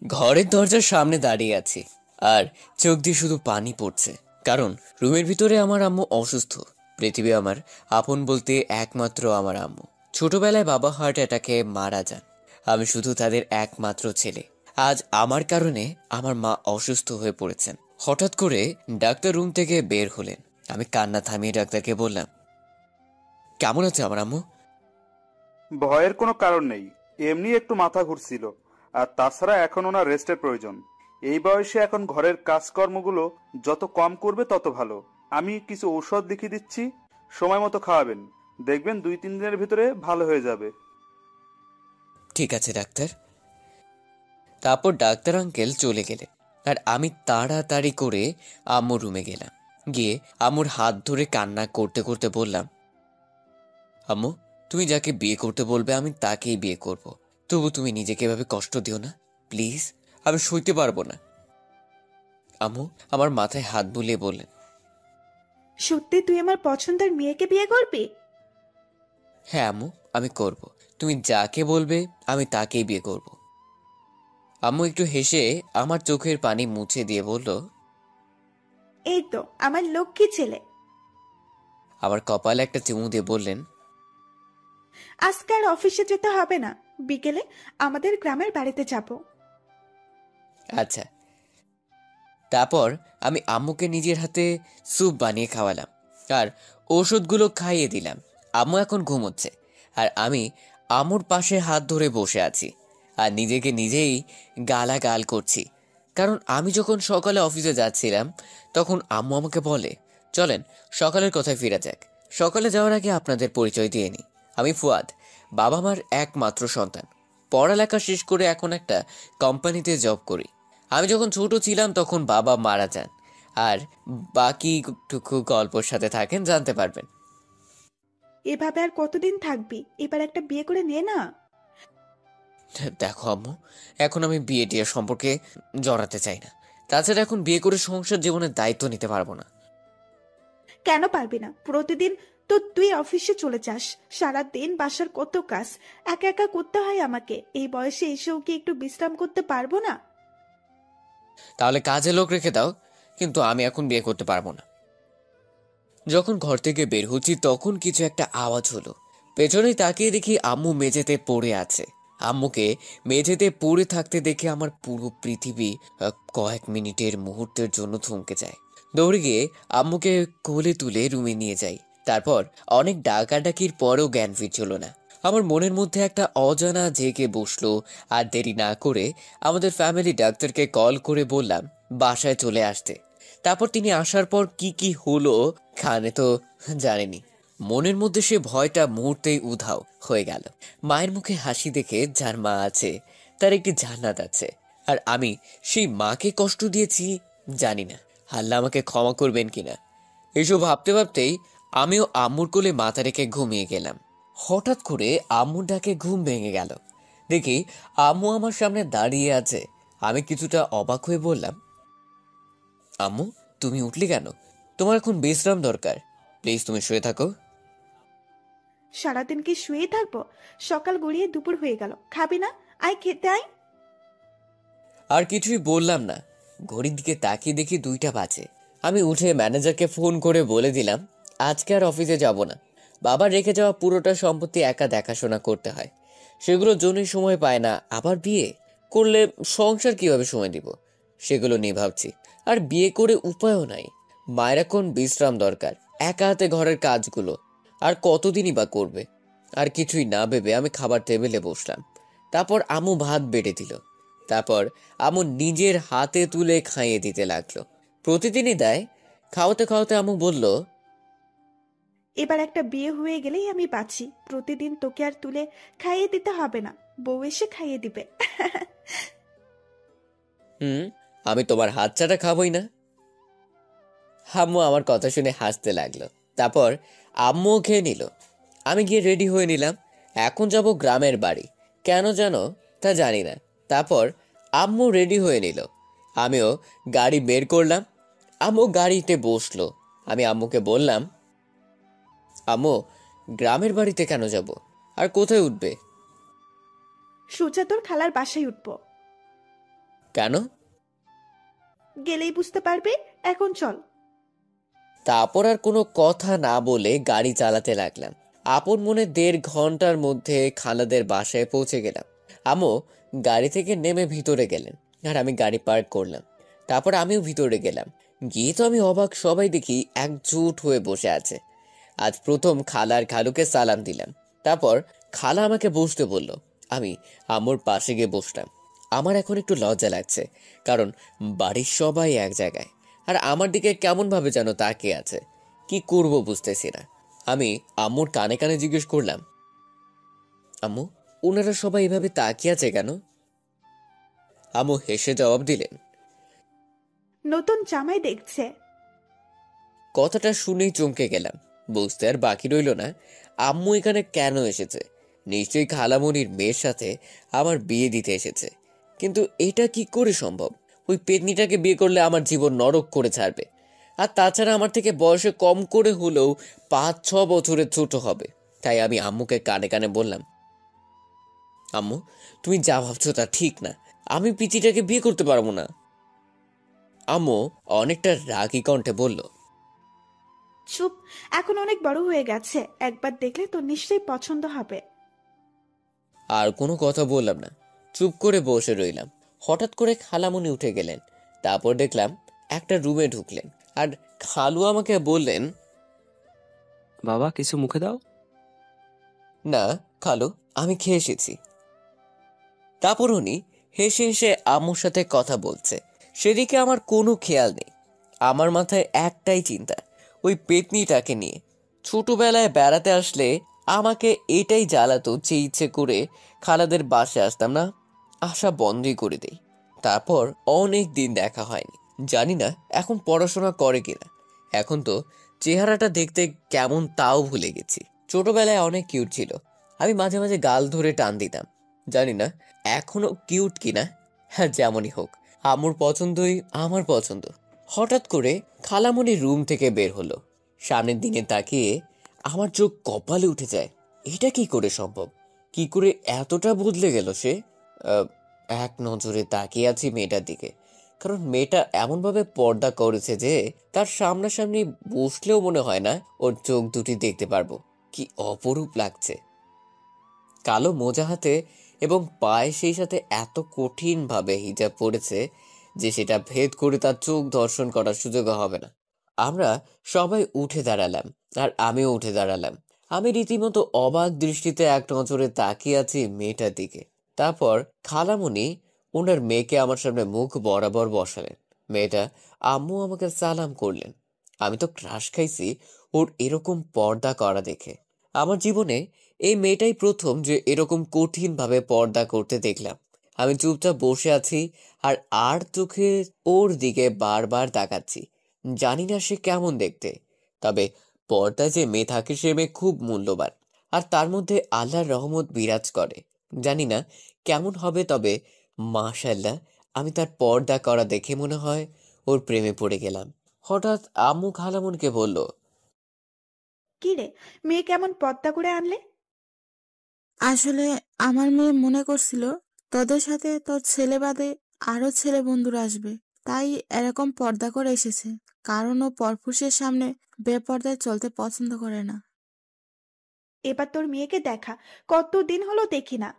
ঘরের দরজার সামনে দাঁড়িয়ে আছি আর চোখ দিয়ে শুধু পানি পড়ছে, কারণ রুমের ভিতরে আমার আম্মু অসুস্থ। পৃথিবী আমার আপন বলতে একমাত্র আমার আম্মু। ছোটবেলায় বাবা হার্ট অ্যাটাকে মারা যান। আমি শুধু তাদের একমাত্র ছেলে। আজ আমার কারণে আমার মা অসুস্থ হয়ে পড়েছেন। হঠাৎ করে ডাক্তার রুম থেকে বের হলেন। আমি কান্না থামিয়ে ডাক্তারকে বললাম, কেমন আছে আমার আম্মু? ভয়ের কোনো কারণ নেই, এমনি একটু মাথা ঘুরছিল। আর তাছাড়া এখন ওনার রেস্টের প্রয়োজন। এই বয়সে এখন ঘরের কাজকর্মগুলো যত কম করবে তত ভালো। আমি কিছু ঔষধ লিখে দিচ্ছি, সময় মতো খাওয়াবেন। দেখবেন 2-3 দিনের ভিতরে ভালো হয়ে যাবে। ঠিক আছে ডাক্তার। তারপর ডাক্তার আঙ্কেল চলে গেলেন আর আমি তাড়াতাড়ি করে আম্মুর রুমে গেলাম। গিয়ে আম্মুর হাত ধরে কান্না করতে করতে বললাম, আম্মু, তুমি যাকে বিয়ে করতে বলবে আমি তাকেই বিয়ে করব। তবু তুমি নিজেকে এভাবে কষ্ট দিও না প্লিজ, আমি সইতে পারবো না। আম্মু আমার মাথায় হাত বুলিয়ে বললেন, সত্যি তুই আমার পছন্দের মেয়েকে বিয়ে করবি? হ্যাঁ আম্মু, আমি করব। তুমি যাকে বলবে আমি তাকেই বিয়ে করব। আম্মু একটু হেসে আমার চোখের পানি মুছে দিয়ে বলল, এই তো আমার লক্ষ্মী ছেলে। আমার কপালে একটা চুমু দিয়ে বললেন, আজকে আর অফিসে যেতে হবে না, বিকেলে আমাদের গ্রামের বাড়িতে যাব। আচ্ছা। তারপর আমি আম্মুকে নিজের হাতে স্যুপ বানিয়ে খাওয়ালাম আর ওষুধগুলো খাইয়ে দিলাম। আম্মু এখন ঘুমোচ্ছে আর আমি আম্মুর পাশে হাত ধরে বসে আছি আর নিজেকে নিজেই গালাগাল করছি। কারণ আমি যখন সকালে অফিসে যাচ্ছিলাম তখন আম্মু আমাকে বলে, চলেন সকালের কথায় ফিরে যাক। সকালে যাওয়ার আগে আপনাদের পরিচয় দিয়ে নিই। আমি ফুয়াদ, বাবা মার একমাত্র সন্তান। পড়ালেখা শেষ করে এখন একটা কোম্পানিতে জব করি। আমি যখন ছোট ছিলাম তখন বাবা মারা যান। আর বাকিটুকু গল্পর সাথে থাকেন, জানতে পারবেন। এভাবে আর কতদিন থাকবি? এবার একটা বিয়ে করে নে না। দেখো আম্মু, এখন আমি বিয়ে টিয়ে সম্পর্কে জড়াতে চাই না। তাছাড়া এখন বিয়ে করে সংসার জীবনের দায়িত্ব নিতে পারবো না। কেন পারবি না? প্রতিদিন তো তুই অফিসে চলে যাস, সারা দিন বাসার কত কাজ একা একা করতে হয় আমাকে। এই বয়সে এসেও কি একটু বিশ্রাম করতে পারবো না? তাহলে কাজে লোক রেখে দাও, কিন্তু আমি এখন বিয়ে করতে পারবো না। যখন ঘর থেকে বের হচ্ছি তখন কিছু একটা আওয়াজ হলো। পেছনে তাকিয়ে দেখি আম্মু মেঝেতে পড়ে আছে। আম্মুকে মেঝেতে পড়ে থাকতে দেখে আমার পুরো পৃথিবী কয়েক মিনিটের মুহূর্তের জন্য থমকে যায়। দৌড়ে গিয়ে আম্মুকে কোলে তুলে রুমে নিয়ে যাই। তারপর অনেক ডাকাডাকির পরও জ্ঞান ফিরছিল না। আমার মনের মধ্যে একটা অজানা জেগে বসলো। আর দেরি না করে আমাদের ফ্যামিলি ডাক্তারকে কল করে বললাম বাসায় চলে আসতে। তারপর তিনি আসার পর কি কি হলো খানে তো জানেনি। মনের মধ্যে সে ভয়টা মুহূর্তেই উধাও হয়ে গেল। মায়ের মুখে হাসি দেখে, যার মা আছে তার একটি জান্নাত আছে। আর আমি সেই মাকে কষ্ট দিয়েছি, জানি না আল্লাহ আমাকে ক্ষমা করবেন কিনা। এসব ভাবতে ভাবতেই আমিও আম্মুর কোলে মাথা রেখে ঘুমিয়ে গেলাম। হঠাৎ করে আম্মুর ডাকে ঘুম ভেঙে গেল। দেখি আম্মু আমার সামনে দাঁড়িয়ে আছে। আমি কিছুটা অবাক হয়ে বললাম, আম্মু, তুমি উঠলি কেন? তোমার এখন বিশ্রাম দরকার, প্লিজ তুমি শুয়ে থাকো। সারাদিন কি শুয়ে থাকবো? সকাল গড়িয়ে দুপুর হয়ে গেল, খাবি না? আয় খেতে আয়। আর কিছুই বললাম না। ঘড়ির দিকে তাকিয়ে দেখি 2টা বাজে। আমি উঠে ম্যানেজারকে ফোন করে বলে দিলাম আজকে আর অফিসে যাব না। বাবার রেখে যাওয়া পুরোটা সম্পত্তি একা দেখাশোনা করতে হয়, সেগুলোর জন্যই সময় পায় না। আবার বিয়ে করলে সংসার কিভাবে সময় দিব, সেগুলো নিয়ে ভাবছি। আর বিয়ে করে উপায়ও নাই। মায়ের এখন বিশ্রাম দরকার, একা হাতে ঘরের কাজগুলো আর কতদিনই বা করবে। আর কিছুই না ভেবে আমি খাবার টেবিলে বসলাম। তারপর আম্মু ভাত বেড়ে দিল। তারপর আম্মু নিজের হাতে তুলে খাইয়ে দিতে লাগলো। প্রতিদিনই দেয়। খাওয়াতে খাওয়াতে আম্মু বলল, এবার একটা বিয়ে হয়ে গেলেই আমি বাঁচি। প্রতিদিন তোকে আর তুলে খাইয়ে দিতে হবে না, বউ এসে খাইয়ে দিবে। হুম, আমি তোমার হাত ছাড়া খাবোই না। আম্মু আমার কথা শুনে হাসতে লাগলো। তারপর আম্মুও খেয়ে নিল। আমি গিয়ে রেডি হয়ে নিলাম। এখন যাব গ্রামের বাড়ি, কেন জানো তা জানি না। তারপর আম্মু রেডি হয়ে নিল, আমিও গাড়ি বের করলাম। আম্মু গাড়িতে বসলো। আমি আম্মুকে বললাম, আম্মু, গ্রামের বাড়িতে কেন যাব, আর কোথায় উঠবে? সোজা তোর খালার বাসায় উঠবো। কেন? গেলেই বুঝতে পারবে। এখন চল। তারপর আর কোনো কথা না বলে গাড়ি চালাতে লাগলাম। আপন মনে 1.5 ঘন্টার মধ্যে খালাদের বাসায় পৌঁছে গেলাম। আম্মু গাড়ি থেকে নেমে ভিতরে গেলেন আর আমি গাড়ি পার্ক করলাম। তারপর আমিও ভিতরে গেলাম। গিয়ে তো আমি অবাক, সবাই দেখি একজোট হয়ে বসে আছে। আজ প্রথম খালার খালুকে সালাম দিলাম। তারপর খালা আমাকে বসতে বলল। আমি আম্মুর পাশে গিয়ে বসলাম। আমার এখন একটু লজ্জা লাগছে, কারণ বাড়ির সবাই এক জায়গায় আর আমার দিকে কেমন ভাবে যেন তাকিয়ে আছে। কি করব বুঝতেছি না। আমি আম্মুর কানে কানে জিজ্ঞেস করলাম, আম্মু, ওনারা সবাই এভাবে তাকিয়ে আছে কেন? আম্মু হেসে জবাব দিলেন। নতুন জামাই দেখছে। কথাটা শুনেই চমকে গেলাম। বুঝতে আর বাকি রইল না আম্মু এখানে কেন এসেছে। নিশ্চয়ই খালামণির মেয়ের সাথে আমার বিয়ে দিতে এসেছে। কিন্তু এটা কি করে সম্ভব? ওই পেতনিটাকে বিয়ে করলে আমার জীবন নরক করে ছাড়বে। আর তাছাড়া আমার থেকে বয়সে কম করে হলেও 5-6 বছরের ছোট হবে। তাই আমি আম্মুকে কানে কানে বললাম, আম্মু, তুমি যা ভাবছো তা ঠিক না। আমি পিচিটাকে বিয়ে করতে পারবো না। আম্মু অনেকটা রাগী কণ্ঠে বলল, চুপ। এখন অনেক বড় হয়ে গেছে, একবার দেখলে তো নিশ্চয়ই পছন্দ হবে। আর কোনো কথা বললাম না, চুপ করে বসে রইলাম। হঠাৎ করে খালামণি উঠে গেলেন। তারপর দেখলাম একটা রুমে ঢুকলেন আর খালু আমাকে বললেন, বাবা কিছু মুখে দাও। না খালু, আমি খেয়ে এসেছি। তারপর উনি হেসে হেসে আম্মুর সাথে কথা বলছে। সেদিকে আমার কোনো খেয়াল নেই। আমার মাথায় একটাই চিন্তা, ওই পেতনিটাকে নিয়ে। ছোটবেলায় বেড়াতে আসলে আমাকে এটাই জ্বালাতো যে ইচ্ছে করে খালাদের বাসে আসতাম না, আসা বন্ধই করে দেই। তারপর অনেক দিন দেখা হয়নি। জানি না এখন পড়াশোনা করে কিনা। এখন তো চেহারাটা দেখতে কেমন তাও ভুলে গেছি। ছোটবেলায় অনেক কিউট ছিল। আমি মাঝে মাঝে গাল ধরে টান দিতাম। জানি না এখনো কিউট কিনা। হ্যাঁ, যেমনই হোক, আম্মুর পছন্দই আমার পছন্দ। হঠাৎ করে খালামণি রুম থেকে বের হলো। সামনের দিকে তাকিয়ে আমার চোখ কপালে উঠে যায়। এটা কি করে সম্ভব? কি করে এতটা বদলে গেল সে? আহ, এক নজরে তাকিয়ে আছি মেয়েটার দিকে, কারণ মেয়েটা এমনভাবে পর্দা করেছে যে তার সামনাসামনি বসলেও মনে হয় না ওর চোখ দুটি দেখতে পারবো। কি অপরূপ লাগছে। কালো মোজা হাতে এবং পায়ে সেই সাথে এত কঠিন ভাবে হিজাব পড়েছে যে সেটা ভেদ করে তার চোখ দর্শন করার সুযোগ হবে না। আমরা সবাই উঠে দাঁড়ালাম আর আমিও উঠে দাঁড়ালাম। আমি রীতিমতো অবাক দৃষ্টিতে এক নজরে তাকিয়ে আছি মেয়েটার দিকে। তারপর খালামণি ওনার মেয়েকে আমার সামনে মুখ বরাবর বসালেন। মেয়েটা আম্মু আমাকে সালাম করলেন। আমি তো ক্রাশ খাইছি ওর এরকম পর্দা করা দেখে। আমার জীবনে এই মেয়েটাই প্রথম যে এরকম কঠিন ভাবে পর্দা করতে দেখলাম। আমি চুপচাপ বসে আছি আর আর চোখে ওর দিকে বারবার তাকাচ্ছি। জানি না সে কেমন দেখতে, তবে পর্দায় যে মেয়ে থাকে সে মেয়ে খুব মূল্যবান। আর তার মধ্যে আল্লাহর রহমত বিরাজ করে। জানি না কেমন হবে, তবে মাশাআল্লাহ, আমি তার পর্দা করা দেখে মনে হয় ওর প্রেমে পড়ে গেলাম। হঠাৎ আম্মু খালামুনকে বলল, কি রে, মেয়ে কেমন পর্দা করে আনলে? আসলে আমার মেয়ে মনে করছিল তোদের সাথে তোর ছেলে বাদে আরো ছেলে বন্ধুরা আসবে, তাই এরকম পর্দা করে এসেছে। কারণ ও পরপুরুষের সামনে বেপর্দায় চলতে পছন্দ করে না। এবার তোর মেয়েকে দেখা, কতদিন হলো দেখি না।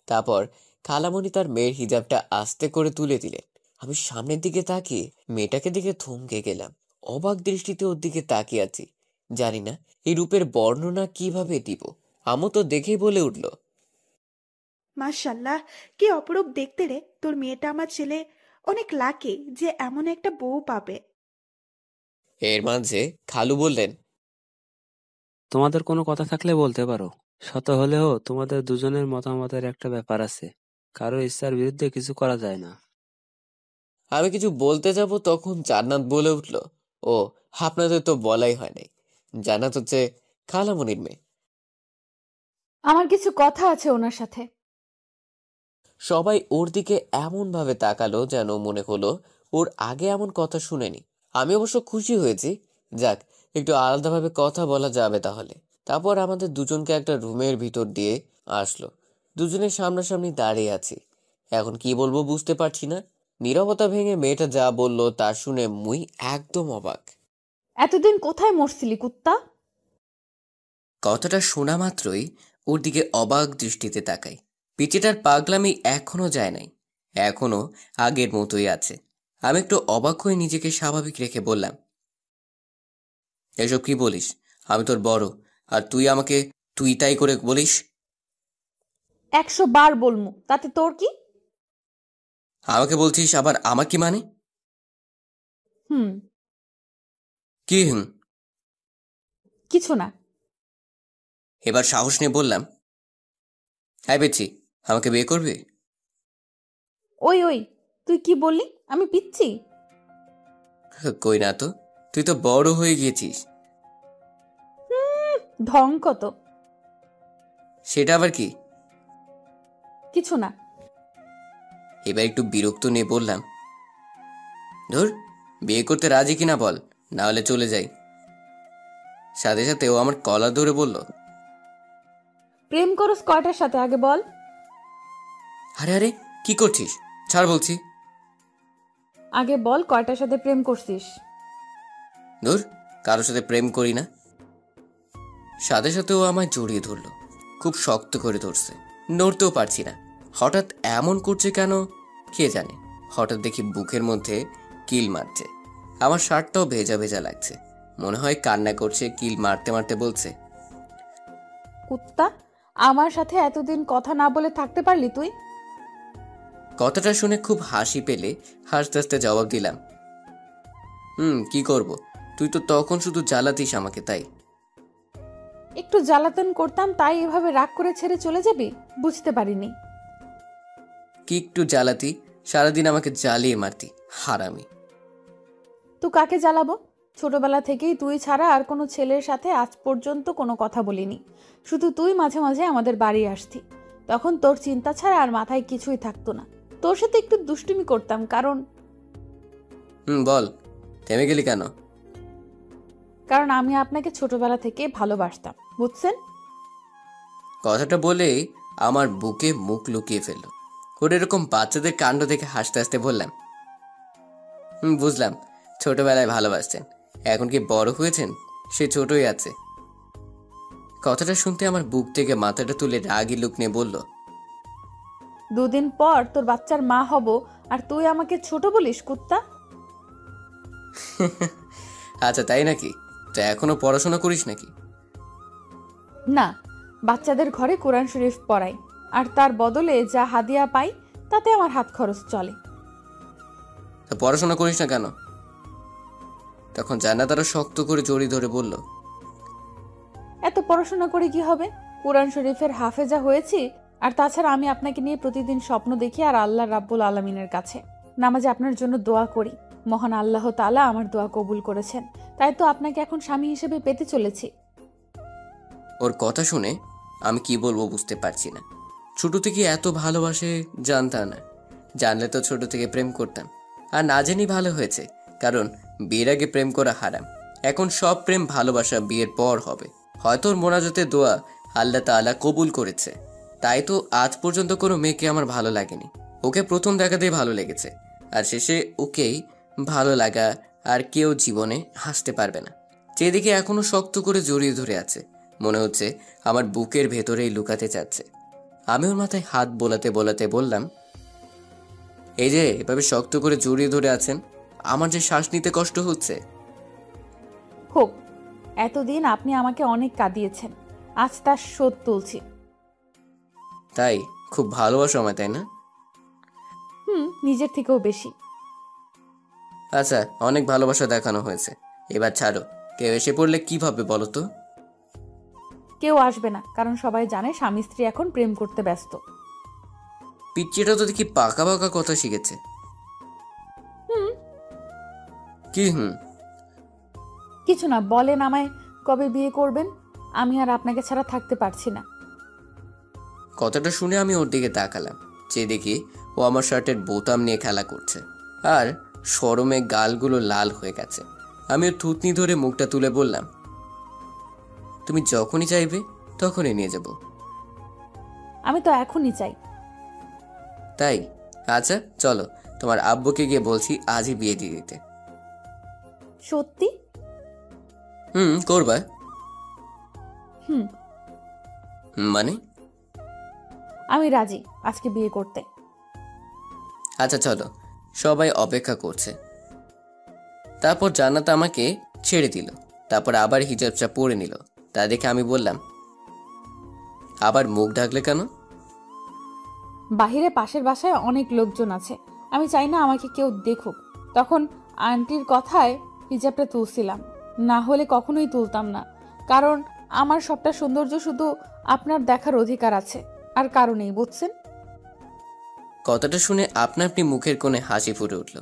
তারপর খালামণি তার মেয়ের হিজাবটা আস্তে করে তুলে দিলেন। আমি সামনের দিকে তাকিয়ে মেয়েটাকে দেখে থমকে গেলাম। অবাক দৃষ্টিতে ওর দিকে তাকিয়ে আছি। জানি না এই রূপের বর্ণনা কিভাবে দিব। আমু তো দেখেই বলে উঠল, মাশাল্লাহ, কি অপরূপ দেখতে রে তোর মেয়েটা। আমার ছেলে অনেক লাকি যে এমন একটা বউ পাবে। এর মাঝে খালু বললেন, তোমাদের কোনো কথা থাকলে বলতে পারো। শত হলেও তোমাদের দুজনের মতামতের একটা ব্যাপার আছে, কারো ইচ্ছার বিরুদ্ধে কিছু করা যায় না। আমি কিছু বলতে যাব তখন জান্নাত বলে উঠল, ও, আপনাদের তো বলাই হয় নাই। জান্নাত হচ্ছে খালামণির মেয়ে। আমার কিছু কথা আছে ওনার সাথে। সবাই ওর দিকে এমন ভাবে তাকালো যেন মনে হলো ওর আগে এমন কথা শুনেনি। আমি অবশ্য খুশি হয়েছি। যাক, একটু আলাদাভাবে কথা বলা যাবে তাহলে। তারপর আমাদের দুজনকে একটা রুমের ভিতর দিয়ে আসলো। দুজনের সামনাসামনি দাঁড়িয়ে আছি। এখন কি বলবো বুঝতে পারছি না। নীরবতা ভেঙে মেয়েটা যা বলল তা শুনে মুই একদম অবাক। এতদিন কোথায় মরছিলি কুত্তা? কথাটা শোনা মাত্রই ওর দিকে অবাক দৃষ্টিতে তাকাই। পিচেটার পাগলামি এখনো যায় নাই, এখনো আগের মতোই আছে। আমি একটু অবাক হয়ে নিজেকে স্বাভাবিক রেখে বললাম, এসব কি বলিস? আমি তোর বড়, আর তুই আমাকে তুই তাই করে বলিস? 100 বার বলমু, তাতে তোর কি? আমাকে বলছিস আবার আমার কি মানে? হুম, কি কিছু না। এবার সাহস নিয়ে বললাম, হ্যাঁ পেয়েছি, আমাকে বিয়ে করবে? ওই ওই, তুই কি বললি? আমি পিচ্ছি? কই না তো, তুই তো বড় হয়ে গিয়েছিস। ঢং কত! সেটা আবার কি? কিছু না। এবার একটু বিরক্ত নিয়ে বললাম, ধুর, বিয়ে করতে রাজি কিনা বল, না হলে চলে যাই। সাথে সাথে ও আমার কলার ধরে বলল, প্রেম করস কয়টার সাথে আগে বল? আরে আরে কি করছিস, ছাড় বলছি। আগে বল কয়টার সাথে প্রেম করছিস? ধুর, কারোর সাথে প্রেম করি না। সাথে সাথে ও আমায় জড়িয়ে ধরলো, খুব শক্ত করে ধরছে, নড়তেও পারছি না। হঠাৎ এমন করছে কেন কে জানে। হঠাৎ দেখি বুকের মধ্যে কিল মারছে, আমার শার্টটাও ভেজা ভেজা লাগছে, মনে হয় কান্না করছে। কিল মারতে মারতে বলছে, কুত্তা, আমার সাথে এতদিন কথা না বলে থাকতে পারলি তুই? কথাটা শুনে খুব হাসি পেলে হাসতে হাসতে জবাব দিলাম, কি করব, তুই তো তখন শুধু জ্বালাতিস আমাকে, তাই। একটু জ্বালাতন করতাম তাই এভাবে রাগ করে ছেড়ে চলে যাবি? বুঝতে পারিনি। কি একটু জ্বালাতি, সারাদিন আমাকে জ্বালিয়ে মারতি, হারামি। তো কাকে জ্বালাবো? ছোটবেলা থেকেই তুই ছাড়া আর কোনো ছেলের সাথে আজ পর্যন্ত কোনো কথা বলিনি। শুধু তুই মাঝে মাঝে আমাদের বাড়ি আসতি, তখন তোর চিন্তা ছাড়া আর মাথায় কিছুই থাকতো না। তোর সাথে একটু দুষ্টুমি করতাম, কারণ বল, থেমে গেলি কেন? কারণ আমি আপনাকে ছোটবেলা থেকে ভালোবাসতাম, বুঝছেন? কথাটা বলেই আমার বুকে মুখ লুকিয়ে ফেলল। ওর এরকম বাচ্চাদের কাণ্ড দেখে হাসতে হাসতে বললাম, বুঝলাম, ছোটবেলায় ভালোবাসতেন, এখন কি বড় হয়েছেন সে ছোটই আছে। কথাটা শুনতে আমার বুক থেকে মাথাটা তুলে রাগি লুক নিয়ে বলল, 2 দিন পর তোর বাচ্চার মা হব, আর তুই আমাকে ছোট বলিস কুত্তা? আচ্ছা তাই নাকি? তো এখনো পড়াশোনা করিস নাকি? না, বাচ্চাদের ঘরে কোরআন শরীফ পড়াই, আর তার বদলে যা হাদিয়া পাই তাতে আমার হাত খরচ চলে। তো পড়াশোনা করিস না কেন? তখন জান্নাত শক্ত করে জড়িয়ে ধরে বলল, এত পড়াশোনা করে কি হবে? কোরআন শরীফের হাফেজা হয়েছি, আর তাছাড়া আমি আপনাকে নিয়ে প্রতিদিন স্বপ্ন দেখি আর আল্লাহ রাব্বুল আলামিনের কাছে নামাজে আপনার জন্য দোয়া করি। মহান আল্লাহ তাআলা আমার দোয়া কবুল করেছেন, তাই তো আপনাকে এখন স্বামী হিসেবে পেতে চলেছি। ওর কথা শুনে আমি কি বলবো বুঝতে পারছি না। ছোট থেকে এত ভালোবাসে জানতাম না, জানলে তো ছোট থেকে প্রেম করতাম। আর না জানি ভালো হয়েছে, কারণ বিয়ের আগে প্রেম করা হারাম। এখন সব প্রেম ভালোবাসা বিয়ের পর হবে। হয়তো ওর মোনাজাতে দোয়া আল্লাহ তাআলা কবুল করেছে, তাই তো আজ পর্যন্ত কোনো মেয়েকে আমার ভালো লাগেনি। ওকে প্রথম দেখাতেই ভালো লেগেছে, আর শেষে ওকেই ভালো লাগা আর কেউ জীবনে হাসতে পারবে না। যেদিকে এখনো শক্ত করে জড়িয়ে ধরে আছে, মনে হচ্ছে আমার বুকের ভেতরেই লুকাতে চাচ্ছে। আমি ওর মাথায় হাত বোলাতে বোলাতে বললাম, এই যে এভাবে শক্ত করে জড়িয়ে ধরে আছেন, আমার যে শ্বাস নিতে কষ্ট হচ্ছে। হোক, এতদিন আপনি আমাকে অনেক কাঁদিয়েছেন, আজ তার শোধ তুলছি। তাই খুব ভালোবাসো আমায়, তাই না? নিজের থেকেও বেশি। আচ্ছা, অনেক ভালোবাসা দেখানো হয়েছে, এবার ছাড়ো। কেউ এসে পড়লে কি ভাববে বলো তো? কেউ আসবে না, কারণ সবাই জানে স্বামী স্ত্রী এখন প্রেম করতে ব্যস্ত। পিচ্চিটা তো দেখি পাকা পাকা কথা শিখেছে। কি কিছু না, বলেন আমায় কবে বিয়ে করবেন? আমি আর আপনাকে ছাড়া থাকতে পারছি না। কথাটা শুনে আমি ওর দিকে তাকালাম, যে দেখি ও আমার শার্টের বোতাম নিয়ে খেলা করছে, আর শরমে গালগুলো লাল হয়ে গেছে। আমি ওর থুতনি ধরে মুখটা তুলে বললাম, তুমি যখনই চাইবে তখনই নিয়ে যাব। আমি তো এখনই চাই। তাই আচ্ছা চলো, তোমার আব্বুকে গিয়ে বলছি আজই বিয়ে দিয়ে দিতে। সত্যি? করবা? হুম। মানে? আমি রাজি আজকে বিয়ে করতে। আচ্ছা চলো, সবাই অপেক্ষা করছে। তারপর জান্নাত আমাকে ছেড়ে দিল, তারপর আবার হিজাবটা পরে নিল। তা দেখে আমি বললাম, আবার মুখ ঢাকলে কেন? বাহিরে পাশের বাসায় অনেক লোকজন আছে, আমি চাই না আমাকে কেউ দেখুক। তখন আন্টির কথায় হিজাবটা তুলছিলাম, না হলে কখনোই তুলতাম না। কারণ আমার সবটা সৌন্দর্য শুধু আপনার দেখার অধিকার আছে, আর কারণেই, বুঝছেন? কথাটা শুনে আপনা আপনি মুখের কোণে হাসি ফুটে উঠল।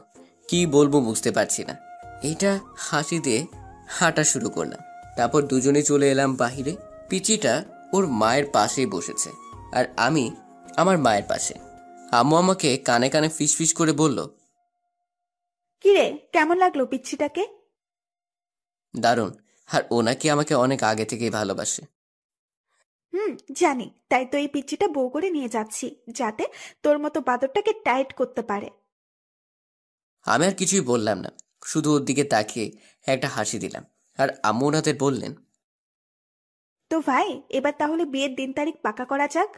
কি বলবো বুঝতে পারছি না। এইটা হাসি দিয়ে হাঁটা শুরু করলাম। তারপর দুজনে চলে এলাম বাহিরে। পিচিটা ওর মায়ের পাশেই বসেছে, আর আমি আমার মায়ের পাশে। আম্মু আমাকে কানে কানে ফিসফিস করে বলল, কিরে, কেমন লাগলো পিচ্ছিটাকে? দারুণ। আর ও নাকি আমাকে অনেক আগে থেকেই ভালোবাসে। জানি, তাই তো এই পিচ্ছিটা বউ করে নিয়ে যাচ্ছি, যাতে তোর মতো বাদরটাকে টাইট করতে পারে। আমি আর কিছুই বললাম না, শুধু ওর দিকে তাকিয়ে একটা হাসি দিলাম। আর আম্মু ওনাদের বললেন, তো ভাই, এবার তাহলে বিয়ের দিন তারিখ পাকা করা যাক।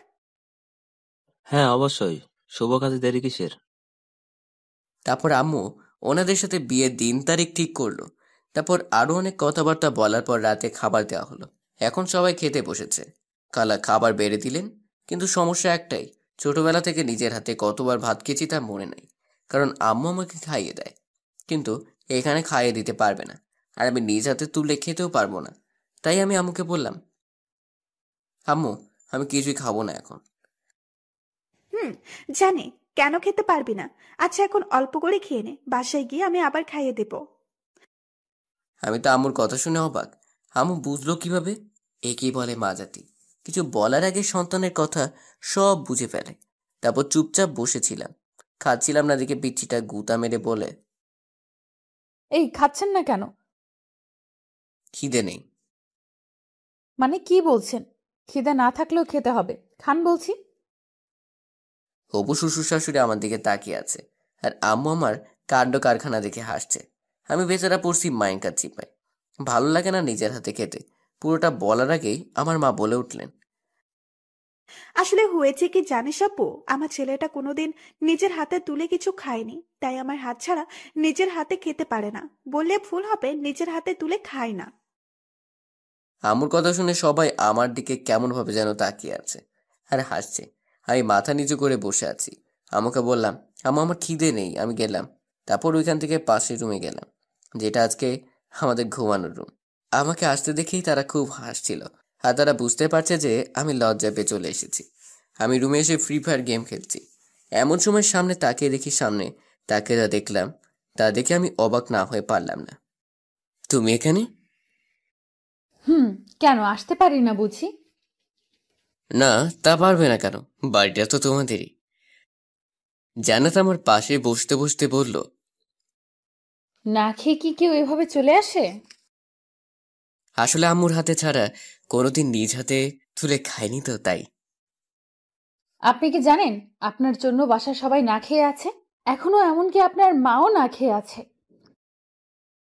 হ্যাঁ, অবশ্যই। শুভ কাজে দেরি কিসের? তারপর আম্মু ওনাদের সাথে বিয়ের দিন তারিখ ঠিক করলো। তারপর আরো অনেক কথাবার্তা বলার পর রাতে খাবার দেওয়া হলো। এখন সবাই খেতে বসেছে। খালা খাবার বেড়ে দিলেন, কিন্তু সমস্যা একটাই, ছোটবেলা থেকে নিজের হাতে কতবার ভাত খেয়েছি তা মনে নেই। কারণ আম্মু আমাকে খাইয়ে দেয়, কিন্তু এখানে খাইয়ে দিতে পারবে না, আর আমি নিজ হাতে তুলে খেতেও পারবো না। তাই আমি আম্মুকে বললাম, আম্মু আমি কিছুই খাবো না এখন। জানি, কেন খেতে পারবি না? আচ্ছা, এখন অল্প করে খেয়ে নে, বাসায় গিয়ে আমি আবার খাইয়ে দেব। আমি তো আম্মুর কথা শুনে অবাক। আম্মু বুঝলো কিভাবে? একেই বলে মা জাতি। কিছু বলার আগে সন্তানের কথা সব বুঝে ফেলে। তারপর চুপচাপ বসেছিলাম, খাচ্ছিলাম না দেখে পিচ্ছিটা গুতা মেরে বলে, এই খাচ্ছেন না কেন? খিদে নেই। মানে কি বলছেন? খিদে না থাকলেও খেতে হবে, খান বলছি। হবু শ্বশুর শাশুড়ি আমার দিকে তাকিয়ে আছে, আর আম্মু আমার কাণ্ড কারখানা দেখে হাসছে। আমি বেচারা পড়ছি মাইনকার চিপায়। ভালো লাগে না নিজের হাতে খেতে। পুরোটা বলার আগেই আমার মা বলে উঠলেন, আসলে হয়েছে কি জানিস আপু, আমার ছেলেটা কোনোদিন নিজের হাতে তুলে কিছু খায়নি, তাই আমার হাত ছাড়া নিজের হাতে খেতে পারে না। বললে ভুল হবে, নিজের হাতে তুলে খায় না। আম্মুর কথা শুনে সবাই আমার দিকে কেমন ভাবে যেন তাকিয়ে আছে আর হাসছে। আমি মাথা নিচু করে বসে আছি। আমাকে বললাম, আম্মু আমার খিদে নেই, আমি গেলাম। তারপর ওইখান থেকে পাশের রুমে গেলাম, যেটা আজকে আমাদের ঘুমানোর রুম। আমাকে আসতে দেখেই তারা খুব হাসছিল, আর তারা বুঝতে পারছে যে আমি লজ্জায় পেয়ে চলে এসেছি। আমি রুমে এসে ফ্রি ফায়ার গেম খেলছি। এমন সময় সামনে তাকিয়ে দেখি, সামনে তাকে যা দেখলাম তা দেখে আমি অবাক না হয়ে পারলাম না। তুমি এখানে? কেন আসতে পারি না বুঝি? না, তা পারবে না কেন, বাড়িটা তো তোমাদেরই। জান্নাত আমার পাশে বসতে বসতে বলল, না খেয়ে কি কেউ এভাবে চলে আসে? আসলে আম্মুর হাতে ছাড়া কোনোদিন নিজ হাতে তুলে খাইনি তো, তাই। আপনি কি জানেন আপনার জন্য বাসার সবাই না খেয়ে আছে? এখনো এমনকি আপনার মাও না খেয়ে আছে।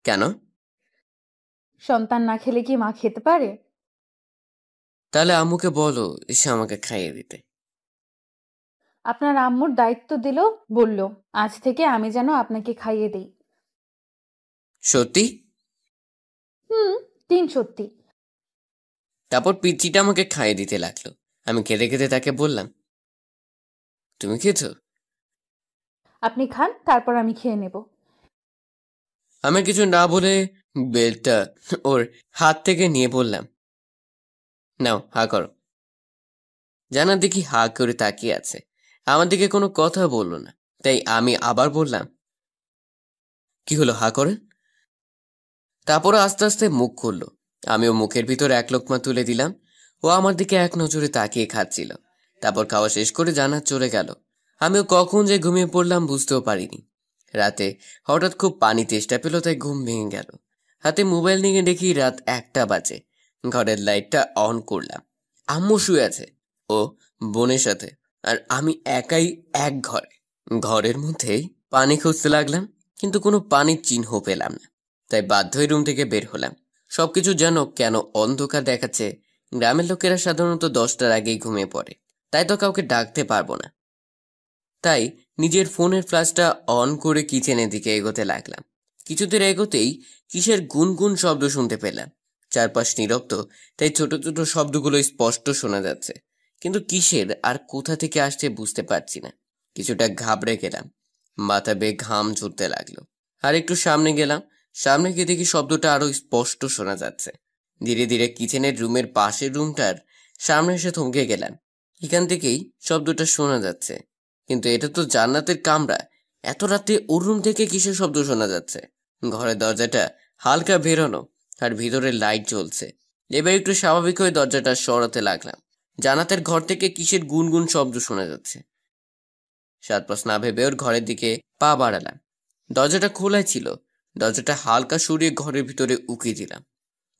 কেন? সন্তান না খেলে কি মা খেতে পারে? তাহলে আম্মুকে বলো এসে আমাকে খাইয়ে দিতে। আপনার আম্মুর দায়িত্ব দিল, বলল আজ থেকে আমি যেন আপনাকে খাইয়ে দেই। সত্যি? তিন সত্যি। তারপর পিচ্চিটা আমাকে খাইয়ে দিতে লাগলো। আমি খেতে খেতে তাকে বললাম, তুমি খেয়েছো? আপনি খান, তারপর আমি খেয়ে নেব। আমি কিছু না বলে বেলটা ওর হাত থেকে নিয়ে বললাম, নাও হা করো। জানা দেখি হা করে তাকিয়ে আছে, আমার দিকে কোনো কথা বললো না। তাই আমি আবার বললাম, কি হলো, হা করেন। তারপর আস্তে আস্তে মুখ খুললো। আমিও মুখের ভিতর এক লোকমা তুলে দিলাম। ও আমার দিকে এক নজরে তাকিয়ে খাচ্ছিল। তারপর খাওয়া শেষ করে জান্নাত চলে গেল। আমিও কখন যে ঘুমিয়ে পড়লাম বুঝতেও পারিনি। রাতে হঠাৎ খুব পানি তেষ্টা পেল, তাই ঘুম ভেঙে গেল। হাতে মোবাইল নিয়ে দেখি রাত 1টা বাজে। ঘরের লাইটটা অন করলাম। আম্মু শুয়ে আছে ও বোনের সাথে, আর আমি একাই এক ঘরে। ঘরের মধ্যেই পানি খুঁজতে লাগলাম, কিন্তু কোনো পানির চিহ্ন পেলাম না। তাই বাধ্য হয়ে রুম থেকে বের হলাম। সবকিছু যেন কেন অন্ধকার দেখাচ্ছে। গ্রামের লোকেরা সাধারণত 10টার আগেই ঘুমিয়ে পড়ে, তাই তো কাউকে ডাকতে পারবো না। তাই নিজের ফোনের ফ্ল্যাশটা অন করে কিচেনের দিকে এগোতে লাগলাম। কিছুদূর এগোতেই কিসের গুনগুন শব্দ শুনতে পেলাম। চারপাশ নীরব, তাই ছোট ছোট শব্দগুলো স্পষ্ট শোনা যাচ্ছে, কিন্তু কিসের আর কোথা থেকে আসছে বুঝতে পারছি না। কিছুটা ঘাবড়ে গেলাম, মাথা বেয়ে ঘাম ঝরতে লাগলো। আর একটু সামনে গেলাম, সামনে গিয়ে দেখি শব্দটা আরো স্পষ্ট শোনা যাচ্ছে। ধীরে ধীরে কিচেনের রুমের পাশের রুমটার সামনে এসে থমকে গেলাম। এখান থেকেই শব্দটা শোনা যাচ্ছে, কিন্তু এটা তো জান্নাতের কামরা। এত রাতে ওর রুম থেকে কিসের শব্দ শোনা যাচ্ছে? ঘরের দরজাটা হালকা বেরোনো, আর ভিতরে লাইট জ্বলছে। এবার একটু স্বাভাবিক হয়ে দরজাটা সরাতে লাগলাম। জান্নাতের ঘর থেকে কিসের গুনগুন শব্দ শোনা যাচ্ছে। সাত পাঁচ না ভেবে ওর ঘরের দিকে পা বাড়ালাম। দরজাটা খোলাই ছিল। দরজাটা হালকা সরিয়ে ঘরের ভিতরে উকি দিলাম।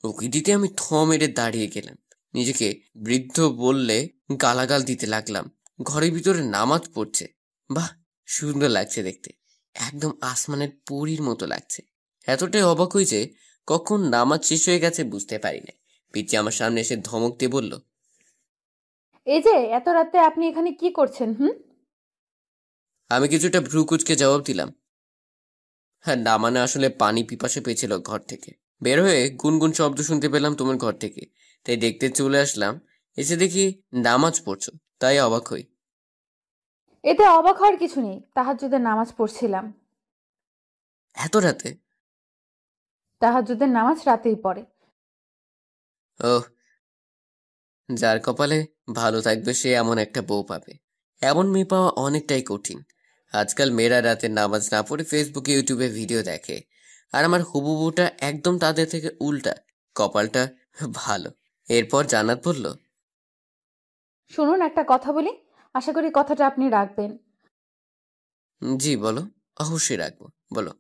উকি দিতে আমি থ মেরে দাঁড়িয়ে গেলাম। নিজেকে বৃদ্ধ বললে গালাগাল দিতে লাগলাম। ঘরের ভিতরে নামাজ পড়ছে। বাহ, সুন্দর লাগছে দেখতে, একদম আসমানের পরীর মতো লাগছে। এতটাই অবাক হই যে কখন নামাজ শেষ হয়ে গেছে বুঝতে পারি না। পিচি আমার সামনে এসে ধমক দিয়ে বলল, এই যে এত রাতে আপনি এখানে কি করছেন? আমি কিছুটা ভ্রু কুচকে জবাব দিলাম, হ্যাঁ না মানে আসলে পানি পিপাসা পেয়েছিল ঘর থেকে। বের হয়ে গুনগুন শব্দ শুনতে পেলাম তোমার ঘর থেকে, তাই দেখতে চলে আসলাম। এসে দেখি নামাজ পড়ছো, তাই অবাক হই। এতে অবাক হওয়ার কিছু নেই, তাহাজ্জুদের নামাজ পড়ছিলাম। এত রাতে? তাহাজ্জুদের নামাজ রাতেই পড়ে। ওহ, যার কপালে ভালো থাকবে সে এমন একটা বউ পাবে। এমন মেয়ে পাওয়া অনেকটাই কঠিন। আজকাল মেয়েরা রাতে নামাজ না পড়ে ফেসবুকে ইউটিউবে ভিডিও দেখে, আর আমার হুবু বউটা একদম তাদের থেকে উল্টা। কপালটা ভালো। এরপর জান্নাত বলল, শুনুন, একটা কথা বলি, আশা করি কথাটা আপনি রাখবেন। জি বলো। অবশ্যই রাখবো, বলো।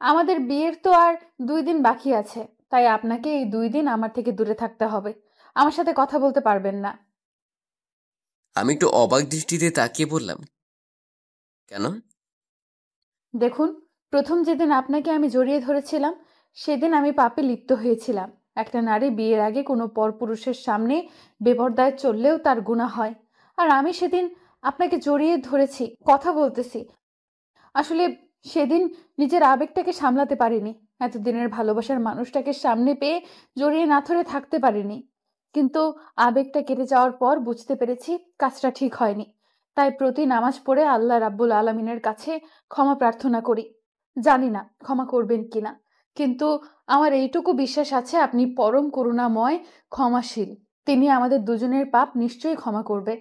আমাদের বিয়ের তো আর 2 দিন বাকি আছে, তাই আপনাকে এই 2 দিন আমার থেকে দূরে থাকতে হবে। আমার সাথে কথা বলতে পারবেন না। আমি একটু অবাক দৃষ্টিতে তাকিয়ে বললাম, কেন? দেখুন, প্রথম যেদিন আপনাকে আমি জড়িয়ে ধরেছিলাম, সেদিন আমি পাপে লিপ্ত হয়েছিলাম। একটা নারী বিয়ের আগে কোনো পরপুরুষের সামনে বেপরদায় চললেও তার গুনাহ হয়। আর আমি সেদিন আপনাকে জড়িয়ে ধরেছি, কথা বলতেছি। আসলে সেদিন নিজের আবেগটাকে সামলাতে পারিনি। এতদিনের ভালোবাসার মানুষটাকে সামনে পেয়ে জড়িয়ে না ধরে থাকতে পারিনি। কিন্তু আবেগটা কেটে যাওয়ার পর বুঝতে পেরেছি কাজটা ঠিক হয়নি। তাই প্রতি নামাজ পড়ে আল্লাহ রাব্বুল আলামিনের কাছে ক্ষমা প্রার্থনা করি। জানি না ক্ষমা করবেন কিনা, কিন্তু আমার এইটুকু বিশ্বাস আছে আপনি পরম করুণাময়, ক্ষমাশীল। তিনি আমাদের দুজনের পাপ নিশ্চয়ই ক্ষমা করবে।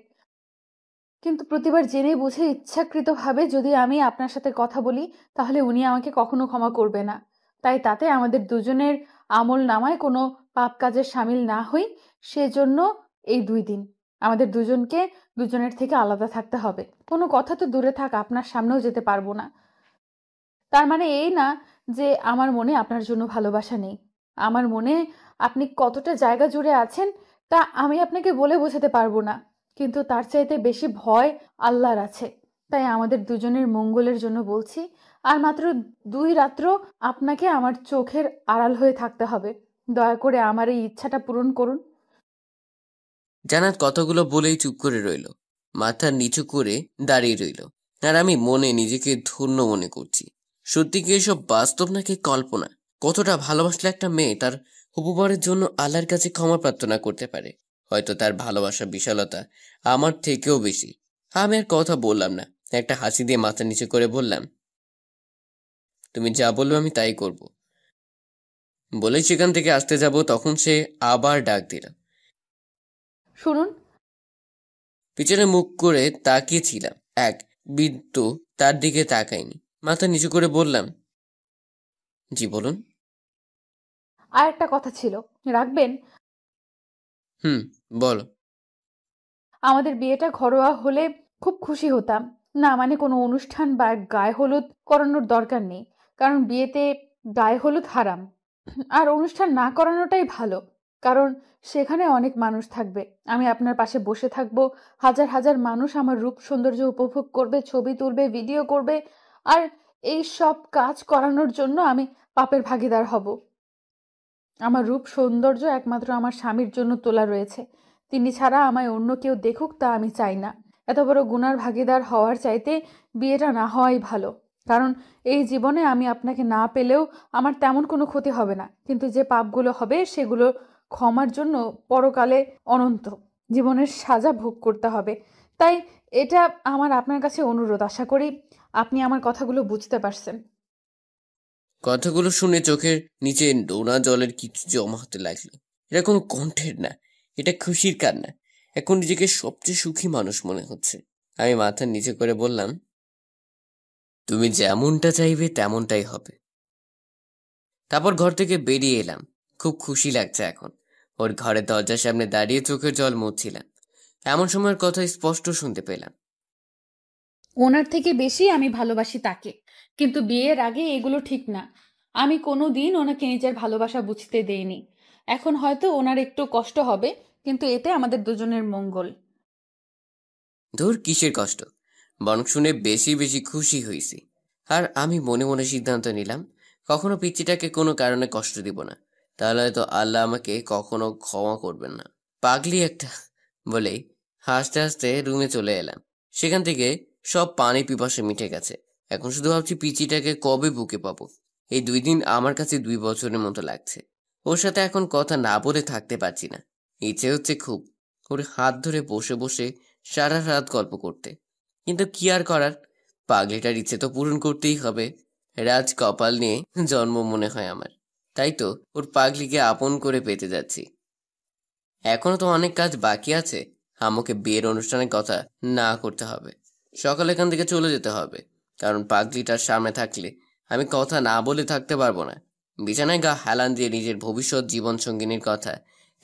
কিন্তু প্রতিবার জেনে বুঝে ইচ্ছাকৃতভাবে যদি আমি আপনার সাথে কথা বলি, তাহলে উনি আমাকে কখনো ক্ষমা করবে না। তাই তাতে আমাদের দুজনের আমল নামায় কোনো পাপ কাজের সামিল না হই, সেজন্য এই 2 দিন আমাদের দুজনকে দুজনের থেকে আলাদা থাকতে হবে। কোনো কথা তো দূরে থাক, আপনার সামনেও যেতে পারবো না। তার মানে এই না যে আমার মনে আপনার জন্য ভালোবাসা নেই। আমার মনে আপনি কতটা জায়গা জুড়ে আছেন তা আমি আপনাকে বলে বোঝাতে পারবো না। কিন্তু তার চাইতে বেশি ভয় আল্লাহর আছে। তাই আমাদের দুজনের মঙ্গলের জন্য বলছি, আর মাত্র 2 রাত্র আপনাকে আমার চোখের আড়াল হয়ে থাকতে হবে। দয়া করে আমার এই ইচ্ছাটা পূরণ করুন। জান্নাত কথাগুলো বলেই চুপ করে রইল, মাথা নিচু করে দাঁড়িয়ে রইল। আর আমি মনে নিজেকে ধন্য মনে করছি। সত্যি কি এসব বাস্তব নাকি কল্পনা? কতটা ভালোবাসলে একটা মেয়ে তার হবু বরের জন্য আল্লাহর কাছে ক্ষমা প্রার্থনা করতে পারে? হয়তো তার ভালোবাসার বিশালতা আমার থেকেও বেশি। আমি আর কথা বললাম না, একটা হাসি দিয়ে মাথা নিচু করে বললাম, তুমি যা বলবে আমি তাই করব। বলেই সেখান থেকে আসতে যাব, তখন সে আবার ডাক দিল। শুনুন, পিছনে মুখ করে তাকিয়েছিলাম, এক বৃদ্ধ তার দিকে তাকায়নি। মাথা নিচু করে বললাম, জি বলুন। আর একটা কথা ছিল, রাখবেন? হুম, বলো। আমাদের বিয়েটা ঘরোয়া হলে খুব খুশি হতাম। না মানে কোনো অনুষ্ঠান বা গায়ে হলুদ করানোর দরকার নেই, কারণ বিয়েতে গায়ে হলুদ হারাম। আর অনুষ্ঠান না করানোটাই ভালো। কারণ সেখানে অনেক মানুষ থাকবে। আমি আপনার পাশে বসে থাকবো, হাজার হাজার মানুষ আমার রূপ সৌন্দর্য উপভোগ করবে, ছবি তুলবে, ভিডিও করবে, আর এই সব কাজ করানোর জন্য আমি পাপের ভাগীদার হব। আমার রূপ সৌন্দর্য একমাত্র আমার স্বামীর জন্য তোলা রয়েছে। তিনি ছাড়া আমায় অন্য কেউ দেখুক তা আমি চাই না। এত বড় গুনার ভাগীদার হওয়ার চাইতে বিয়েটা না হওয়াই ভালো। কারণ এই জীবনে আমি আপনাকে না পেলেও আমার তেমন কোনো ক্ষতি হবে না, কিন্তু যে পাপগুলো হবে সেগুলো ক্ষমার জন্য পরকালে অনন্ত জীবনের সাজা ভোগ করতে হবে। তাই এটা আমার আপনার কাছে অনুরোধ। আশা করি আপনি আমার কথাগুলো বুঝতে পারছেন। কথাগুলো শুনে চোখের নিচে নোনা জলের কিছু জমা হতে লাগলো। এটা কোনো কণ্ঠের না, এটা খুশির কান্না। এখন নিজেকে সবচেয়ে সুখী মানুষ মনে হচ্ছে। আমি মাথা নিচে করে বললাম, তুমি যেমনটা চাইবে তেমনটাই হবে। তারপর ঘর থেকে বেরিয়ে এলাম। খুব খুশি লাগছে এখন। ওর ঘরের দরজার সামনে দাঁড়িয়ে চোখের জল মুছছিলাম। এমন সময়ের কথা স্পষ্ট শুনতে পেলাম, ওনার থেকে বেশি আমি ভালোবাসি তাকে, কিন্তু বিয়ের আগে এগুলো ঠিক না। আমি কোনো দিন ওনাকে নিজের ভালোবাসা বুঝতে দেইনি। এখন হয়তো ওনার একটু কষ্ট হবে, কিন্তু এতে আমাদের দুজনের মঙ্গল। ধুর, কিসের কষ্ট, বরং শুনে বেশি বেশি খুশি হয়েছি। আর আমি মনে মনে সিদ্ধান্ত নিলাম, কখনো পিচ্চিটাকে কোনো কারণে কষ্ট দিব না, তাহলে হয়তো আল্লাহ আমাকে কখনো ক্ষমা করবেন না। পাগলি একটা বলেই হাসতে হাসতে রুমে চলে এলাম। সেখান থেকে সব পানি পিপাসা মিটে গেছে। এখন শুধু ভাবছি পিচিটাকে কবে বুকে পাবো। এই 2 দিন আমার কাছে 2 বছরের মতো লাগছে। ওর সাথে এখন কথা না বলে থাকতে পারছি না। ইচ্ছে হচ্ছে খুব ওর হাত ধরে বসে বসে সারা রাত গল্প করতে, কিন্তু কি আর করার, পাগলিটার ইচ্ছে তো পূরণ করতেই হবে। রাজ কপাল নিয়ে জন্ম মনে হয় আমার, তাই তো ওর পাগলিকে আপন করে পেতে যাচ্ছি। এখনো তো অনেক কাজ বাকি আছে। আমাকে বিয়ের অনুষ্ঠানের কথা না করতে হবে, সকালে এখান থেকে চলে যেতে হবে, কারণ পাগলিটার সামনে থাকলে আমি কথা না বলে থাকতে পারবো না। বিছানায় গা হেলান দিয়ে নিজের ভবিষ্যৎ জীবন সঙ্গিনীর কথা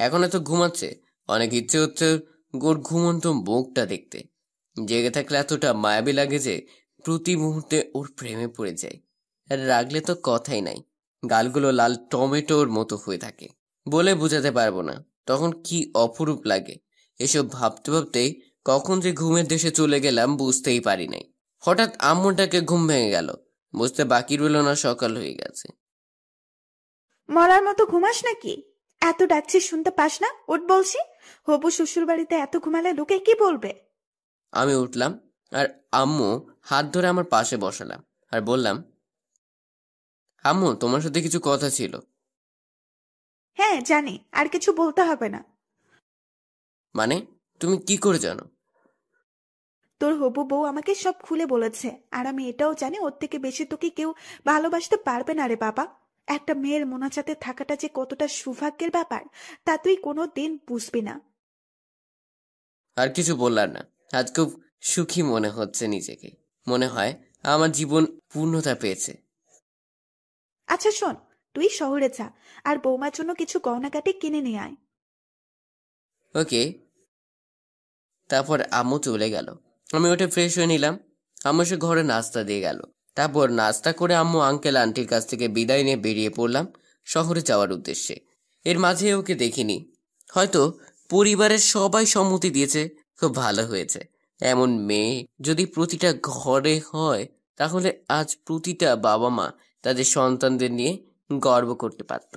এখন এত ঘুমাচ্ছে, অনেক ইচ্ছে হচ্ছে ওর ঘুমন্ত মুখটা দেখতে। জেগে থাকলে এতটা মায়াবী লাগে যে প্রতি মুহূর্তে ওর প্রেমে পড়ে যায়। আর রাগলে তো কথাই নাই, গালগুলো লাল টমেটোর মতো হয়ে থাকে, বলে বোঝাতে পারবো না তখন কি অপরূপ লাগে। এসব ভাবতে ভাবতেই কখন যে ঘুমের দেশে চলে গেলাম বুঝতেই পারি নাই। হঠাৎ আম্মুটাকে ঘুম ভেঙে গেল, বুঝতে বাকি রইল না সকাল হয়ে গেছে। মরার মতো ঘুমাস নাকি? এত ডাকছি শুনতে পাস না? উঠ বলছি। হবু শ্বশুর বাড়িতে এত ঘুমালে লোকে কি বলবে? আমি উঠলাম আর আম্মু হাত ধরে আমার পাশে বসালাম আর বললাম, আম্মু তোমার সাথে কিছু কথা ছিল। হ্যাঁ জানি, আর কিছু বলতে হবে না। মানে, তুমি কি করে জানো? তোর হবু বউ আমাকে সব খুলে বলেছে, আর আমি এটাও জানি ওর থেকে বেশি তোকে কেউ ভালোবাসতে পারবে না রে বাবা। একটা মেয়ের মোনাজাতে থাকাটা যে কতটা সৌভাগ্যের ব্যাপার তা তুই কোনো দিন বুঝবি না। আর কিছু বললাম না। আজ খুব সুখী মনে হচ্ছে নিজেকে। মনে হয় আমার জীবন পূর্ণতা পেয়েছে। আচ্ছা শোন, তুই শহরে যা আর বৌমার জন্য কিছু গয়নাগাটি কিনে নিয়ে আয়। ওকে। তারপর আম্মু চলে গেল। আমি উঠে ফ্রেশ হয়ে নিলাম। আম্মু সে ঘরে নাস্তা দিয়ে গেল। তারপর নাস্তা করে আম্মু আঙ্কেল আন্টির কাছ থেকে বিদায় নিয়ে বেরিয়ে পড়লাম শহরে যাওয়ার উদ্দেশ্যে। এর মাঝে ওকে দেখিনি। হয়তো পরিবারের সবাই সম্মতি দিয়েছে, খুব ভালো হয়েছে। এমন মেয়ে যদি প্রতিটা ঘরে হয় তাহলে আজ প্রতিটা বাবা মা তাদের সন্তানদের নিয়ে গর্ব করতে পারত।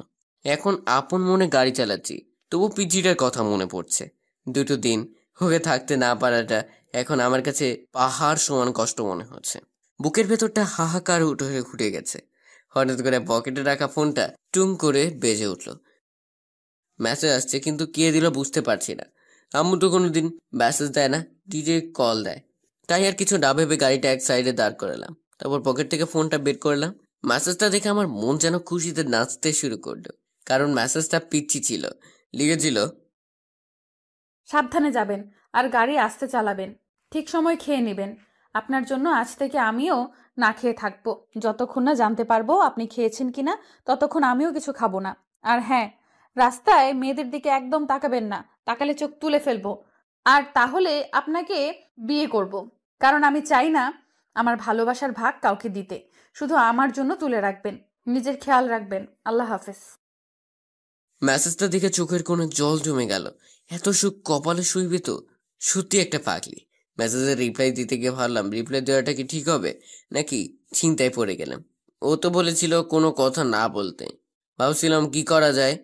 এখন আপন মনে গাড়ি চালাচ্ছি, তবু পিজিটার কথা মনে পড়ছে। 2 দিন ওকে থাকতে না পারাটা এখন আমার কাছে পাহাড় সমান কষ্ট মনে হচ্ছে। বুকের ভেতরটা হাহাকার উঠে গেছে। হঠাৎ করে পকেটে রাখা ফোনটা টুং করে বেজে উঠল। মেসেজ আসছে, কিন্তু কে দিল বুঝতে পারছি না। আম্মু তো কোনোদিন মেসেজ দেয় না, ডিরেক্ট কল দেয়। তাই আর কিছু না ভেবে গাড়িটা এক সাইডে দাঁড় করালাম। তারপর পকেট থেকে ফোনটা বের করলাম। মেসেজটা দেখে আমার মন যেন খুশিতে নাচতে শুরু করলো, কারণ মেসেজটা পিচ্ছি ছিল। লিখেছিল, সাবধানে যাবেন আর গাড়ি আস্তে চালাবেন, ঠিক সময় খেয়ে নেবেন। আপনার জন্য আজ থেকে আমিও না খেয়ে থাকবো। যতক্ষণ না জানতে পারবো আপনি খেয়েছেন কিনা ততক্ষণ আমিও কিছু খাবো না। আর হ্যাঁ, রাস্তায় মেয়েদের দিকে একদম তাকাবেন না, তাকালে চোখ তুলে ফেলবো। আর তাহলে আপনাকে বিয়ে করব, কারণ আমি চাই না আমার ভালোবাসার ভাগ কাউকে দিতে। শুধু আমার জন্য তুলে রাখবেন। নিজের খেয়াল রাখবেন। আল্লাহ হাফেজ। মেসেজটা দেখে চোখের কোনো জল জমে গেল। এত সুখ কপালে শুইবে তো? সত্যি একটা পাগলি। মেসেজের রিপ্লাই দিতে গিয়ে ভাবলাম রিপ্লাই দেওয়াটা কি ঠিক হবে, নাকি চিন্তায় পড়ে গেলাম। ও তো বলেছিল কোনো কথা না বলতে। ভাবছিলাম কি করা যায়।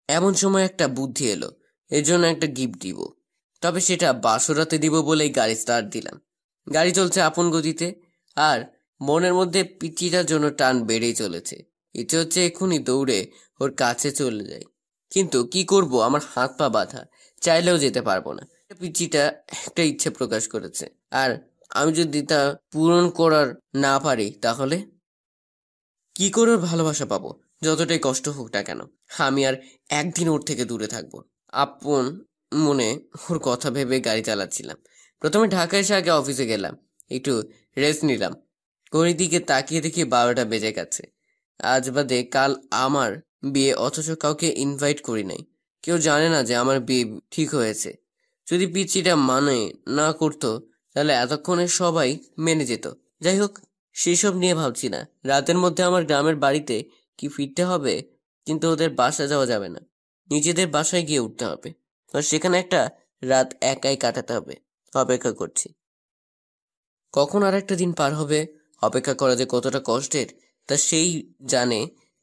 এমন সময় একটা বুদ্ধি এলো, এর জন্য একটা গিফট দিব। তবে সেটা বাসরাতে দিব বলেই গাড়ি স্টার্ট দিলাম। গাড়ি চলছে আপন গতিতে, আর মনের মধ্যে পিচিটার জন্য টান বেড়েই চলেছে। ইচ্ছে হচ্ছে এক্ষুনি দৌড়ে ওর কাছে চলে যাই, কিন্তু কি করব, আমার হাত পা বাঁধা, চাইলেও যেতে পারবো না। পিচিটা একটা ইচ্ছে প্রকাশ করেছে, আর আমি যদি তা পূরণ করার না পারি তাহলে কি করে ওর ভালোবাসা পাবো? যতটাই কষ্ট হোক না কেন, আমি আর একদিন ওর থেকে দূরে থাকবো। আপন মনে ওর কথা ভেবে গাড়ি চালাচ্ছিলাম। প্রথমে ঢাকা এসে আগে অফিসে গেলাম, একটু রেস্ট নিলাম। ঘড়ির দিকে তাকিয়ে দেখি 12টা বেজে গেছে। আজ বাদে কাল আমার বিয়ে, অথচ কাউকে ইনভাইট করি নাই। কেউ জানে না যে আমার বিয়ে ঠিক হয়েছে। যদি পিচিটা মানে না করতো তাহলে এতক্ষণে সবাই মেনে যেত। যাই হোক, সেসব নিয়ে ভাবছি না। রাতের মধ্যে আমার গ্রামের বাড়িতে কি ফিরতে হবে, কিন্তু ওদের বাসা যাওয়া যাবে না। নিজেদের বাসায় গিয়ে উঠতে হবে, আর সেখানে একটা রাত একাই কাটাতে হবে। অপেক্ষা করছি কখন আর একটা দিন পার হবে। অপেক্ষা করা যে কতটা কষ্টের তা সেই জানে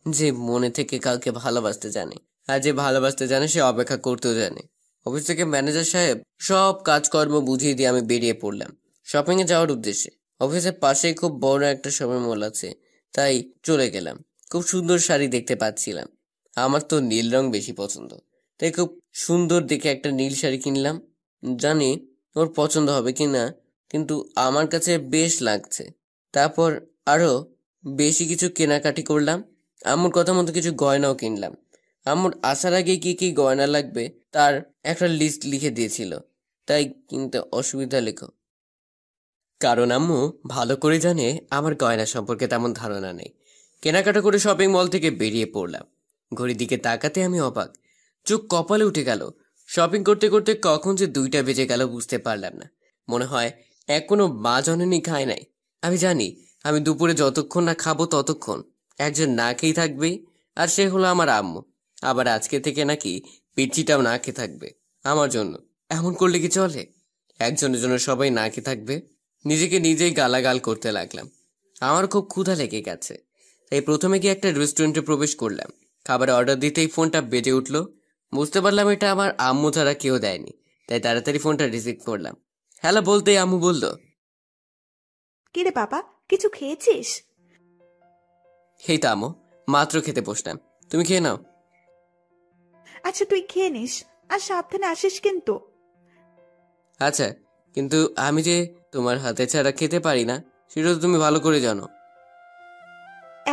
যে মনে থেকে কাউকে ভালোবাসতে জানে, আর যে ভালোবাসতে জানে সে অপেক্ষা করতেও জানে। অফিস থেকে ম্যানেজার সাহেব সব কাজকর্ম বুঝিয়ে দিয়ে আমি বেরিয়ে পড়লাম শপিং এ যাওয়ার উদ্দেশ্যে। অফিসের পাশেই খুব বড় একটা শপিং মল আছে, তাই চলে গেলাম। খুব সুন্দর শাড়ি দেখতে পাচ্ছিলাম। আমার তো নীল রং বেশি পছন্দ, তাই খুব সুন্দর দেখে একটা নীল শাড়ি কিনলাম। জানি ওর পছন্দ হবে কিনা, কিন্তু আমার কাছে বেশ লাগছে। তারপর আরো বেশি কিছু কেনাকাটি করলাম। আম্মুর কথা মতো কিছু গয়নাও কিনলাম। আম্মুর আসার আগে কি কি গয়না লাগবে তার একটা লিস্ট লিখে দিয়েছিল, তাই কিনতে অসুবিধা লেখো, কারণ আম্মু ভালো করে জানে আমার গয়না সম্পর্কে তেমন ধারণা নেই। কেনাকাটা করে শপিং মল থেকে বেরিয়ে পড়লাম। ঘড়ির দিকে তাকাতে আমি অবাক, চোখ কপালে উঠে গেল। শপিং করতে করতে কখন যে 2টা বেজে গেল বুঝতে পারলাম না। মনে হয় এখনো মা জননী খায় নাই। আমি জানি আমি দুপুরে যতক্ষণ না খাবো ততক্ষণ একজন না খেয়ে থাকবেই, আর সে হলো আমার আম্মু। আবার আজকে থেকে নাকি পিচ্চিটাও না খেয়ে থাকবে আমার জন্য। এমন করলে কি চলে? একজনের জন্য সবাই না খেয়ে থাকবে। নিজেকে নিজেই গালাগাল করতে লাগলাম। আমার খুব ক্ষুধা লেগে গেছে, তাই প্রথমে গিয়ে একটা রেস্টুরেন্টে প্রবেশ করলাম। খাবার অর্ডার দিতেই ফোনটা বেজে উঠলো। বুঝতে পারলাম এটা আমার আম্মু ছাড়া কেউ দেয়নি, তাই তাড়াতাড়ি ফোনটা রিসিভ করলাম। হ্যালো বলতেই আম্মু বলল, কিরে বাবা, কিছু খেয়েছিস? হেই তো আম্মু, মাত্র খেতে বসলাম, তুমি খেয়ে নাও। আচ্ছা তুই খেয়ে নিস, আর সাবধানে আসিস কিন্তু। আচ্ছা, কিন্তু আমি যে তোমার হাতে ছাড়া খেতে পারি না সেটা তো তুমি ভালো করে জানো।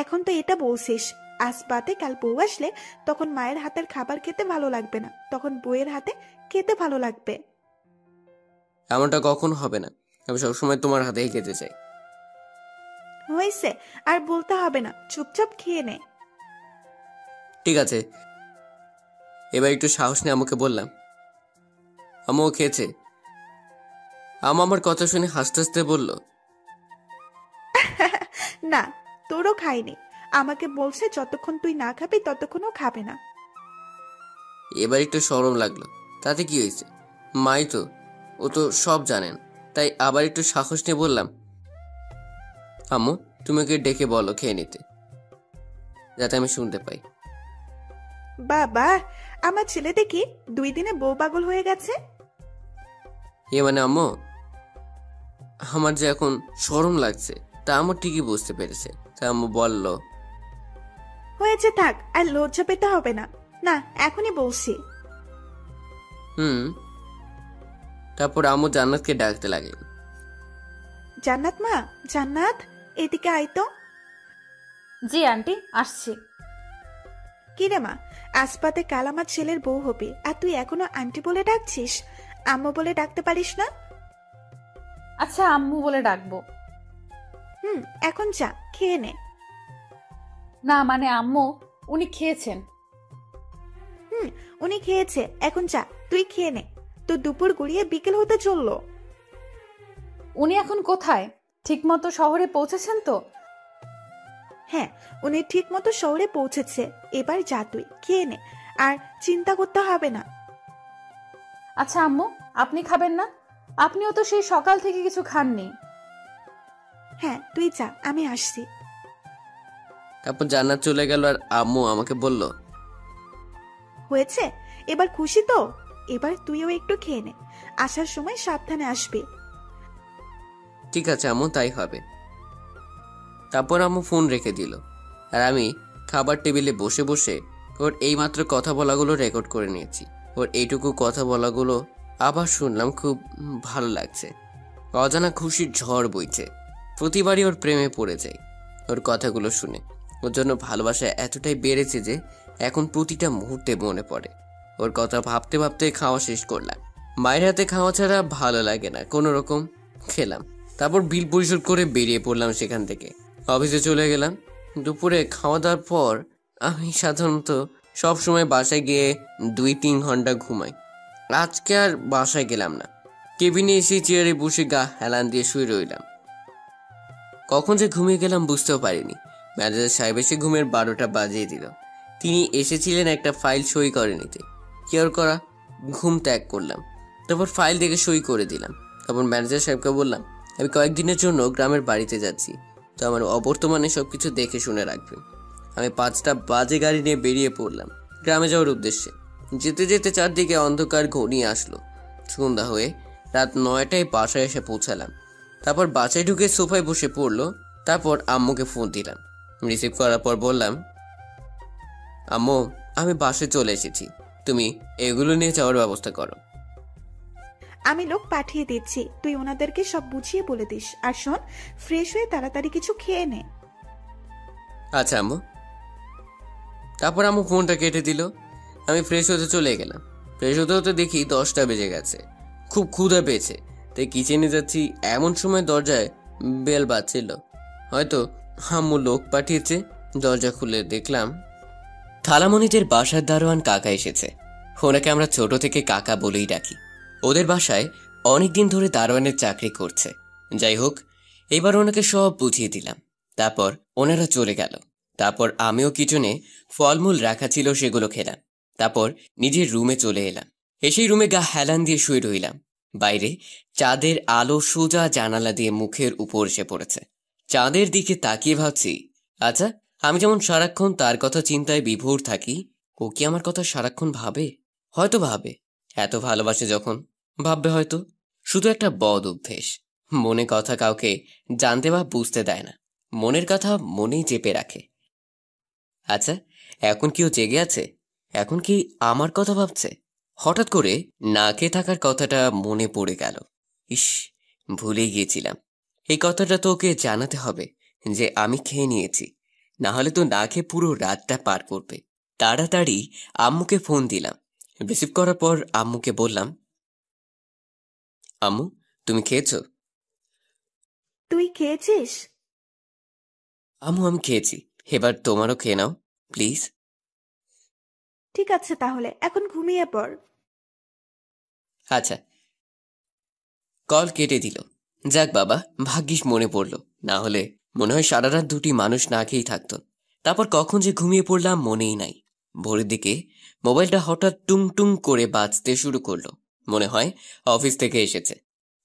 এখন তো এটা বলছিস, আজ বাদে কাল বউ আসলে তখন মায়ের হাতের খাবার খেতে ভালো লাগবে না, তখন বউয়ের হাতে খেতে ভালো লাগবে। এমনটা কখনো হবে না। আমি সবসময় তোমার হাতেই খেতে চাই। হয়েছে, আর বলতে হবে না, চুপচাপ খেয়ে নে। ঠিক আছে, এবার একটু সাহস নিয়ে আমাকে বললাম। আম্মু খেয়েছে। আম্মু আমার কথা শুনে হাসতে হাসতে বলল, না, তোরও খাইনি। আমাকে বলছে যতক্ষণ তুই না খাবি ততক্ষণও খাবে না। এবার একটু শরম লাগলো। তাতে কি হয়েছে? মাই তো, ও তো সব জানেন। তাই আবার একটু সাহস নিয়ে বললাম, আম্মু তুমি ওকে ডেকে বলো খেয়ে নিতে, যাতে আমি শুনতে পাই। বাবা, আমার ছেলে দেখি 2 দিনে বউ পাগল হয়ে গেছে। এ মানে আম্মু, আমার যে এখন শরম লাগছে তা আম্মু ঠিকই বুঝতে পেরেছে। তাই আম্মু বলল, হয়েছে, থাক, আর লজ্জা পেতে হবে না। না, এখনই বলছি। তারপর আম্মু জান্নাতকে ডাকতে লাগলেন। জান্নাত মা, জান্নাত, এদিকে আয় তো। জি আন্টি, আসছি। কিরে মা, আসপাতে কাল আমার ছেলের বউ হবি, আর তুই এখনো আন্টি বলে ডাকছিস? আম্মু বলে ডাকতে পারিস না? আচ্ছা আম্মু বলে ডাকবো। এখন যা, খেয়ে নে। না মানে আম্মু, উনি খেয়েছেন। উনি খেয়েছে, এখন যা, তুই খেয়ে নে। তো দুপুর গড়িয়ে বিকেল হতে চললো। উনি এখন কোথায়? ঠিক মতো শহরে পৌঁছেছেন তো? হ্যাঁ, উনি ঠিক মতো শহরে পৌঁছেছে। এবার যা, তুই খেয়ে নে, আর চিন্তা করতে হবে না। আচ্ছা আম্মু, আপনি খাবেন না? আপনিও তো সেই সকাল থেকে কিছু খাননি। হ্যাঁ, তুই যা, আমি আসছি। তারপর জান্নাত চলে গেল আর আম্মু আমাকে বলল, হয়েছে, এবার খুশি তো? এবার তুইও একটু খেয়ে নে, আসার সময় সাবধানে আসবি। ঠিক আছে আম্মু, তাই হবে। তারপর আম্মু ফোন রেখে দিল আর আমি খাবার টেবিলে বসে বসে ওর এইমাত্র কথা বলাগুলো রেকর্ড করে নিয়েছি। ওর এইটুকু কথা বলাগুলো আবার শুনলাম, খুব ভালো লাগছে। অজানা খুশির ঝড় বইছে। প্রতিবারই ওর প্রেমে পড়ে যাই ওর কথাগুলো শুনে। ওর জন্য ভালোবাসা এতটাই বেড়েছে যে এখন প্রতিটা মুহূর্তে মনে পড়ে। ওর কথা ভাবতে ভাবতে খাওয়া শেষ করলাম। মায়ের হাতে খাওয়া ছাড়া ভালো লাগে না, কোনো রকম খেলাম। তারপর বিল পরিশোধ করে বেরিয়ে পড়লাম সেখান থেকে। অফিসে চলে গেলাম। দুপুরে খাওয়া দাওয়ার পর আমি সাধারণত সব সময় বাসায় গিয়ে 2-3 ঘন্টা ঘুমাই। আজকে আর বাসায় গেলাম না। কেবিনে এসে চেয়ারে বসে গা হেলান দিয়ে শুয়ে রইলাম। কখন যে ঘুমিয়ে গেলাম বুঝতেও পারিনি। ম্যানেজার সাহেব এসে ঘুমের 12টা বাজিয়ে দিল। তিনি এসেছিলেন একটা ফাইল সই করে নিতে। কেয়ার করা ঘুম ত্যাগ করলাম। তারপর ফাইল দেখে সই করে দিলাম। তারপর ম্যানেজার সাহেবকে বললাম, আমি কয়েকদিনের জন্য গ্রামের বাড়িতে যাচ্ছি, তো আমার অবর্তমানে সবকিছু দেখে শুনে রাখবেন। আমি 5টা বাজে গাড়ি নিয়ে বেরিয়ে পড়লাম গ্রামে যাওয়ার উদ্দেশ্যে। যেতে যেতে চারদিকে অন্ধকার ঘনিয়ে আসলো। সন্ধ্যা হয়ে রাত 9টায় বাসায় এসে পৌঁছালাম। তারপর বাসায় ঢুকে সোফায় বসে পড়লো। তারপর আম্মুকে ফোন দিলাম। রিসিভ করার পর বললাম, আম্মু, আমি বাসায় চলে এসেছি, তুমি এগুলো নিয়ে যাওয়ার ব্যবস্থা করো। আমি লোক পাঠিয়ে দিচ্ছি, তুই ওনাদেরকে সব বুঝিয়ে বলে দিস। আর শোন, ফ্রেশ হয়ে তাড়াতাড়ি কিছু খেয়ে নে। আচ্ছা আম্মু। তারপর আম্মু ফোনটা কেটে দিল। আমি ফ্রেশ হতে চলে গেলাম। ফ্রেশ হতে হতে দেখি 10টা বেজে গেছে। খুব ক্ষুধা পেয়েছে, তাই কিচেনে যাচ্ছি। এমন সময় দরজায় বেল বাজছিল। হয়তো আম্মু লোক পাঠিয়েছে। দরজা খুলে দেখলাম খালামণিদের বাসার দারোয়ান কাকা এসেছে। ওনাকে আমরা ছোট থেকে কাকা বলেই ডাকি। ওদের বাসায় অনেকদিন ধরে দারোয়ানের চাকরি করছে। যাই হোক, এবার ওনাকে সব বুঝিয়ে দিলাম। তারপর ওনারা চলে গেল। তারপর আমিও কিচেনে ফলমূল রাখা ছিল, সেগুলো খেলাম। তারপর নিজের রুমে চলে এলাম। এসেই রুমে গা হেলান দিয়ে শুয়ে রইলাম। বাইরে চাঁদের আলো সোজা জানালা দিয়ে মুখের উপর এসে পড়েছে। চাঁদের দিকে তাকিয়ে ভাবছি, আচ্ছা, আমি যেমন সারাক্ষণ তার কথা চিন্তায় বিভোর থাকি, ও কি আমার কথা সারাক্ষণ ভাবে? হয়তো ভাবে। এত ভালোবাসে যখন, ভাববে হয়তো। শুধু একটা বদ অভ্যেস, মনে কথা কাউকে জানতে বা বুঝতে দেয় না। মনের কথা মনেই চেপে রাখে। আচ্ছা, এখন কি ও জেগে আছে? এখন কি আমার কথা ভাবছে? হঠাৎ করে না খেয়ে থাকার কথাটা মনে পড়ে গেল। ইস, ভুলে গিয়েছিলাম। এই কথাটা তো ওকে জানাতে হবে যে আমি খেয়ে নিয়েছি, না হলে তো না খেয়ে পুরো রাতটা পার করবে। তাড়াতাড়ি আম্মুকে ফোন দিলাম। রিসিভ করার পর আম্মুকে বললাম, আম্মু, তুমি খেয়েছো? তুই খেয়েছিস? আম্মু, আমি খেয়েছি। এবার তোমারও খেয়ে নাও প্লিজ। ঠিক আছে, তাহলে এখন ঘুমিয়ে পড়। আচ্ছা। কল কেটে দিল। যাক বাবা, ভাগ্যিস মনে পড়ল, না হলে মনে হয় সারা রাত দুটি মানুষ না খেয়েই থাকতো। তারপর কখন যে ঘুমিয়ে পড়লাম মনেই নাই। ভোরের দিকে মোবাইলটা হঠাৎ টুং টুং করে বাজতে শুরু করলো। মনে হয় অফিস থেকে এসেছে।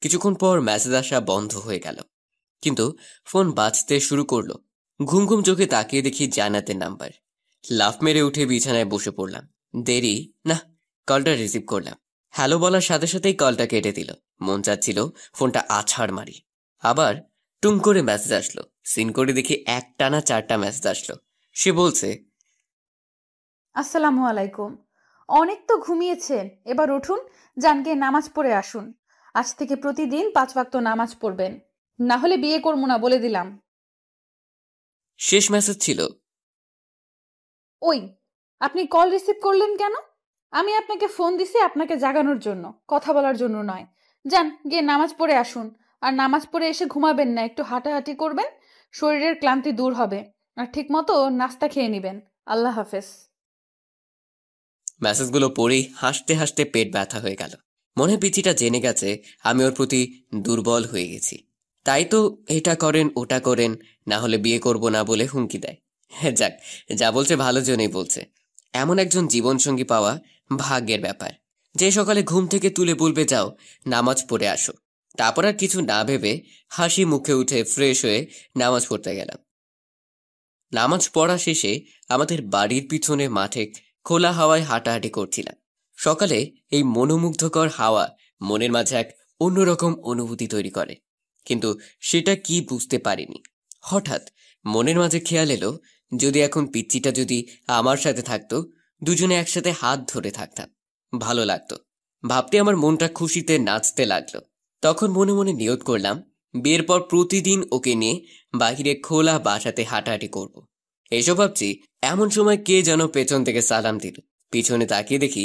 কিছুক্ষণ পর মেসেজ আসা বন্ধ হয়ে গেল, কিন্তু ফোন বাজতে শুরু করলো। ঘুম ঘুম চোখে তাকিয়ে দেখি জান্নাতের নাম্বার। লাফ মেরে উঠে বিছানায় বসে পড়লাম। দেরি না, কলটা রিসিভ করলাম। হ্যালো বলার সাথে সাথেই কলটা কেটে দিল। মন চাচ্ছিল ফোনটা আছাড় মারি। আবার টুং করে মেসেজ আসলো। সিন করে দেখি একটানা 4টা মেসেজ আসলো। সে বলছে, আসসালামু আলাইকুম। অনেক তো ঘুমিয়েছেন, এবার উঠুন, যান গিয়ে নামাজ পড়ে আসুন। আজ থেকে প্রতিদিন 5 ওয়াক্ত নামাজ পড়বেন, না হলে বিয়ে করবো না বলে দিলাম। শেষ মেসেজ ছিল, ওই, আপনি কল রিসিভ করলেন কেন? আমি আপনাকে ফোন দিছি আপনাকে জাগানোর জন্য, কথা বলার জন্য নয়। যান গিয়ে নামাজ পড়ে আসুন। আর নামাজ পড়ে এসে ঘুমাবেন না, একটু হাঁটাহাঁটি করবেন, শরীরের ক্লান্তি দূর হবে। আর ঠিক মতো নাস্তা খেয়ে নেবেন। আল্লাহ হাফেজ। মেসেজগুলো পড়েই হাসতে হাসতে পেট ব্যথা হয়ে গেল। মনে পিচিটা জেনে গেছে আমি ওর প্রতি দুর্বল হয়ে গেছি। তাই তো এটা করেন ওটা করেন, না হলে বিয়ে করব না বলে হুমকি দেয়। যাক, যা বলছে ভালো জন্যই বলছে। এমন একজন জীবনসঙ্গী পাওয়া ভাগ্যের ব্যাপার, যে সকালে ঘুম থেকে তুলে বলবে যাও নামাজ পড়ে আসো। তারপর আর কিছু না ভেবে হাসি মুখে উঠে ফ্রেশ হয়ে নামাজ পড়তে গেলাম। নামাজ পড়া শেষে আমাদের বাড়ির পিছনে মাঠে খোলা হাওয়ায় হাঁটাহাঁটি করছিলাম। সকালে এই মনোমুগ্ধকর হাওয়া মনের মাঝে এক অন্যরকম অনুভূতি তৈরি করে, কিন্তু সেটা কি বুঝতে পারিনি। হঠাৎ মনের মাঝে খেয়াল এলো, যদি এখন পিচ্চিটা যদি আমার সাথে থাকতো, দুজনে একসাথে হাত ধরে থাকতাম, ভালো লাগতো। ভাবতে আমার মনটা খুশিতে নাচতে লাগলো। তখন মনে মনে নিয়ত করলাম, বিয়ের পর প্রতিদিন ওকে নিয়ে বাহিরে খোলা বাসাতে হাঁটাহাঁটি করব। এসব ভাবছি, এমন সময় কে যেন পেছন থেকে সালাম দিল। পিছনে তাকিয়ে দেখি,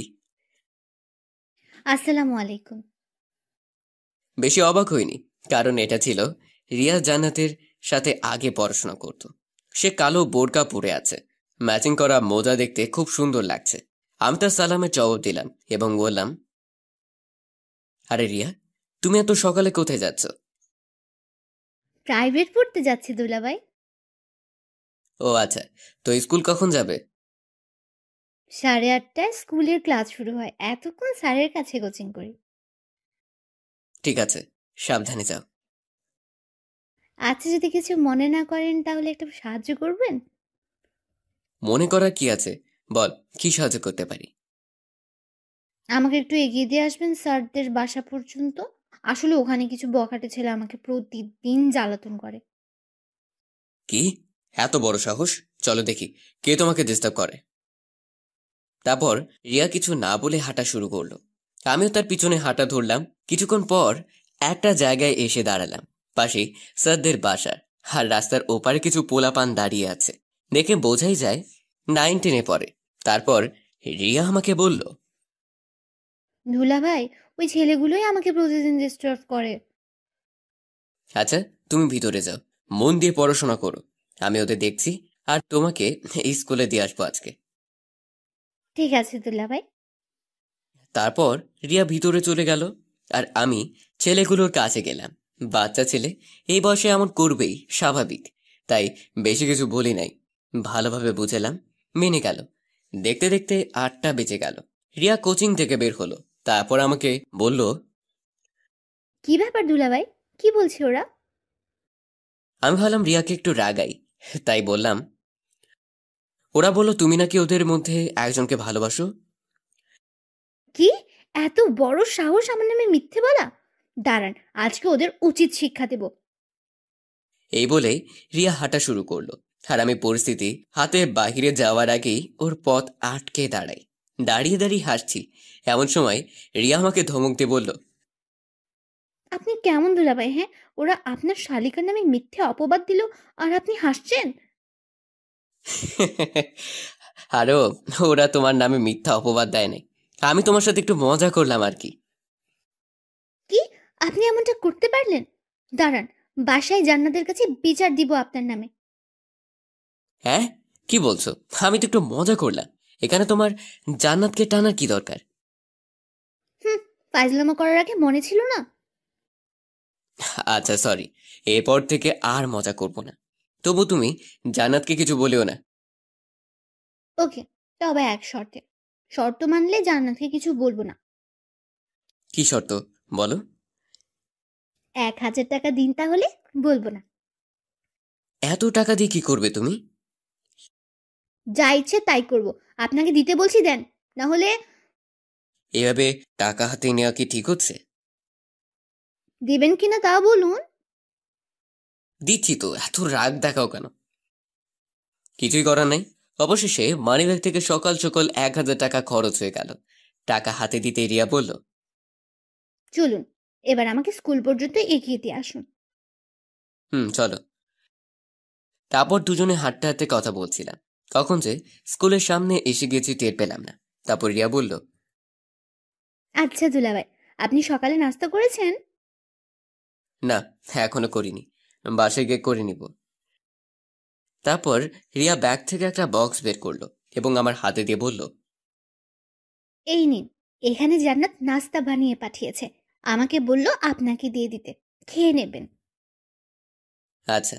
আসসালামু আলাইকুম। বেশি অবাক হইনি, কারণ এটা ছিল রিয়া জান্নাতের সাথে আগে পড়াশোনা করত। সে কালো বোরকা পরে আছে, ম্যাচিং করা মোজা দেখতে খুব সুন্দর লাগছে। আমি তার সালামের জবাব দিলাম এবং বললাম, আরে রিয়া, তুমি এত সকালে কোথায় যাচ্ছ? প্রাইভেট পড়তে যাচ্ছি দুলাভাই। ও আচ্ছা, তো স্কুল কখন যাবে? 8:30টায় স্কুলের ক্লাস শুরু হয়, এতক্ষণ স্যারের কাছে কোচিং করি। ঠিক আছে, সাবধানে যাও। আচ্ছা, যদি কিছু মনে না করেন তাহলে একটু সাহায্য করবেন? মনে করার কি আছে, বল, কি সাহায্য করতে পারি? আমাকে একটু এগিয়ে দিয়ে আসবেন স্যারদের বাসা পর্যন্ত। আসলে ওখানে কিছু বখাটে ছেলে আমাকে প্রতিদিন জ্বালাতন করে। কি, এত বড় সাহস? চলো দেখি কে তোমাকে ডিস্টার্ব করে। তারপর রিয়া কিছু না বলে হাঁটা শুরু করলো। আমিও তার পিছনে হাঁটা ধরলাম। কিছুক্ষণ পর একটা জায়গায় এসে দাঁড়ালাম, পাশে স্যারদের বাসার। আর রাস্তার ওপারে কিছু পোলাপান দাঁড়িয়ে আছে, দেখে বোঝাই যায় 9-10-এ পড়ে। তারপর রিয়া আমাকে বলল, দুলাভাই, ওই ছেলেগুলোই আমাকে প্রতিদিন ডিস্টার্ব করে। আচ্ছা তুমি ভিতরে যাও, মন দিয়ে পড়াশোনা করো, আমি ওদের দেখছি, আর তোমাকে স্কুলে দিয়ে আসবো আজকে। ঠিক আছে দুলাভাই। তারপর রিয়া ভিতরে চলে গেল, আর আমি ছেলেগুলোর কাছে গেলাম। বাচ্চা ছেলে, এই বয়সে এমন করবেই, স্বাভাবিক। তাই বেশি কিছু বলি নাই, ভালোভাবে বুঝেলাম, মেনে গেল। দেখতে দেখতে 8টা বেজে গেল। রিয়া কোচিং থেকে বের হলো, তারপর আমাকে বলল, কি ব্যাপার দুলাভাই, কি বলছে ওরা? আমি ভাবলাম রিয়াকে একটু রাগাই, তাই বললাম, ওরা বলল তুমি নাকি ওদের মধ্যে একজনকে ভালোবাসো। কি, এত বড় সাহস আমার নামে মিথ্যে বলা! দাঁড়ান, আজকে ওদের উচিত শিক্ষা দেব। এই বলেই রিয়া হাঁটা শুরু করলো, আর আমি পরিস্থিতি হাতে বাহিরে যাওয়ার আগেই ওর পথ আটকে দাঁড়াই। দাঁড়িয়ে দাঁড়িয়ে হাসছি। এমন সময় রিয়া আমাকে ধমক দিয়ে বলল, আপনি কেমন দুলাভাই, হ্যাঁ? ওরা আপনার শালিকার নামে মিথ্যে অপবাদ দিল আর আপনি হাসছেন? আরো, ওরা তোমার নামে মিথ্যা অপবাদ দেয় নাই, আমি তোমার সাথে একটু মজা করলাম আর কি। কি, আপনি এমনটা করতে পারলেন? দাঁড়ান, বাসায় জান্নাতের কাছে বিচার দিব আপনার নামে। হ্যাঁ, কি বলছো? আমি তো একটু মজা করলাম, এখানে তোমার জান্নাতকে টানার কি দরকার? হুম, ফাজলামো করার আগে মনে ছিল না? আচ্ছা সরি, এরপর থেকে আর মজা করব না। তবু তুমি জান্নাতকে কিছু বলিও না। ওকে, তবে এক শর্তে। শর্ত মানলে জান্নাতকে কিছু বলবো না। কি শর্ত, বলো। 1000 টাকা দিন, তাহলে বলবো না। এত টাকা দিয়ে কি করবে তুমি? যা ইচ্ছে তাই করব। আপনাকে দিতে বলছি, দেন, না হলে। এভাবে টাকা হাতে নেওয়া কি ঠিক হচ্ছে? দিবেন কিনা তা বলুন। দিচ্ছি তো, এত রাগ দেখাও কেন? কিছুই করার নাই। অবশেষে মানিব্যাগ থেকে সকাল সকাল 1000 টাকা খরচ হয়ে গেল। টাকা হাতে দিতে রিয়া বলল, চলুন, এবার আমাকে স্কুল পর্যন্ত এগিয়ে দিয়ে আসুন। চলো। তারপর দুজনে হাঁটতে হাঁটতে কথা বলছিলাম, কখন যে স্কুলের সামনে এসে গেছি টের পেলাম না। তারপর রিয়া বলল, আচ্ছা দুলাভাই, আপনি সকালে নাস্তা করেছেন? না, এখনো করিনি, বাসায় গিয়ে করে নিব। তারপর রিয়া ব্যাগ থেকে একটা বক্স বের করলো এবং আমার হাতে দিয়ে বলল, এই নিন, এখানে জান্নাত নাস্তা বানিয়ে পাঠিয়েছে। আমাকে বলল আপনাকে দিয়ে দিতে, খেয়ে নেবেন। আচ্ছা।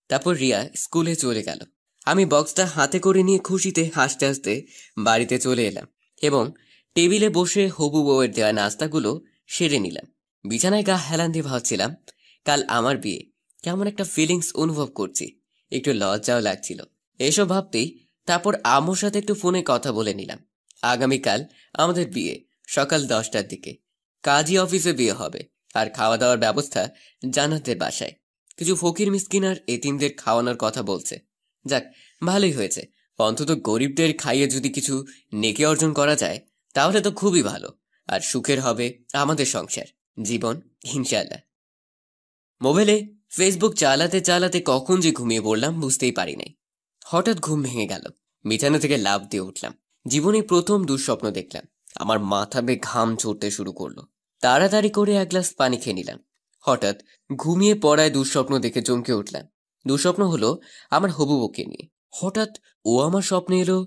তারপর রিয়া স্কুলে চলে গেল, আমি বক্সটা হাতে করে নিয়ে খুশিতে হাসতে হাসতে বাড়িতে চলে এলাম এবং টেবিলে বসে হবু বউয়ের দেওয়া নাস্তাগুলো সেরে নিলাম। বিছানায় গা হেলান দিয়ে ভাবছিলাম কাল আমার বিয়ে, কেমন একটা ফিলিংস অনুভব করছি, একটু লজ্জাও লাগছিল। এসব ভাবতেই তারপর আম্মুর সাথে একটু ফোনে কথা বলে নিলাম। আগামীকাল আমাদের বিয়ে, সকাল 10টার দিকে। কাজী অফিসে বিয়ে হবে, আর খাওয়া দাওয়ার ব্যবস্থা জান্নাতের বাসায়। কিছু ফকির মিসকিন আর এতিমদের খাওয়ানোর কথা বলছে। যাক, ভালোই হয়েছে। অন্তত গরিবদের খাইয়ে যদি কিছু নেকি অর্জন করা যায় তাহলে তো খুবই ভালো, আর সুখের হবে আমাদের সংসার, জীবন, ইনশাআল্লাহ। মোবাইলে ফেসবুক চালাতে চালাতে কখন যে ঘুমিয়ে পড়লাম বুঝতেই পারি নাই। হঠাৎ ঘুম ভেঙে গেল, বিছানা থেকে লাফ দিয়ে উঠলাম। জীবনে প্রথম দুঃস্বপ্ন দেখলাম। আমার মাথা বেয়ে ঘাম ঝরতে শুরু করলো। তাড়াতাড়ি করে এক গ্লাস পানি খেয়ে নিলাম। হঠাৎ ঘুমিয়ে পড়ায় দুঃস্বপ্ন দেখে চমকে উঠলাম। দুঃস্বপ্ন হলো আমার হবু বউকে নিয়ে। হঠাৎ ও আমার স্বপ্নে এলো,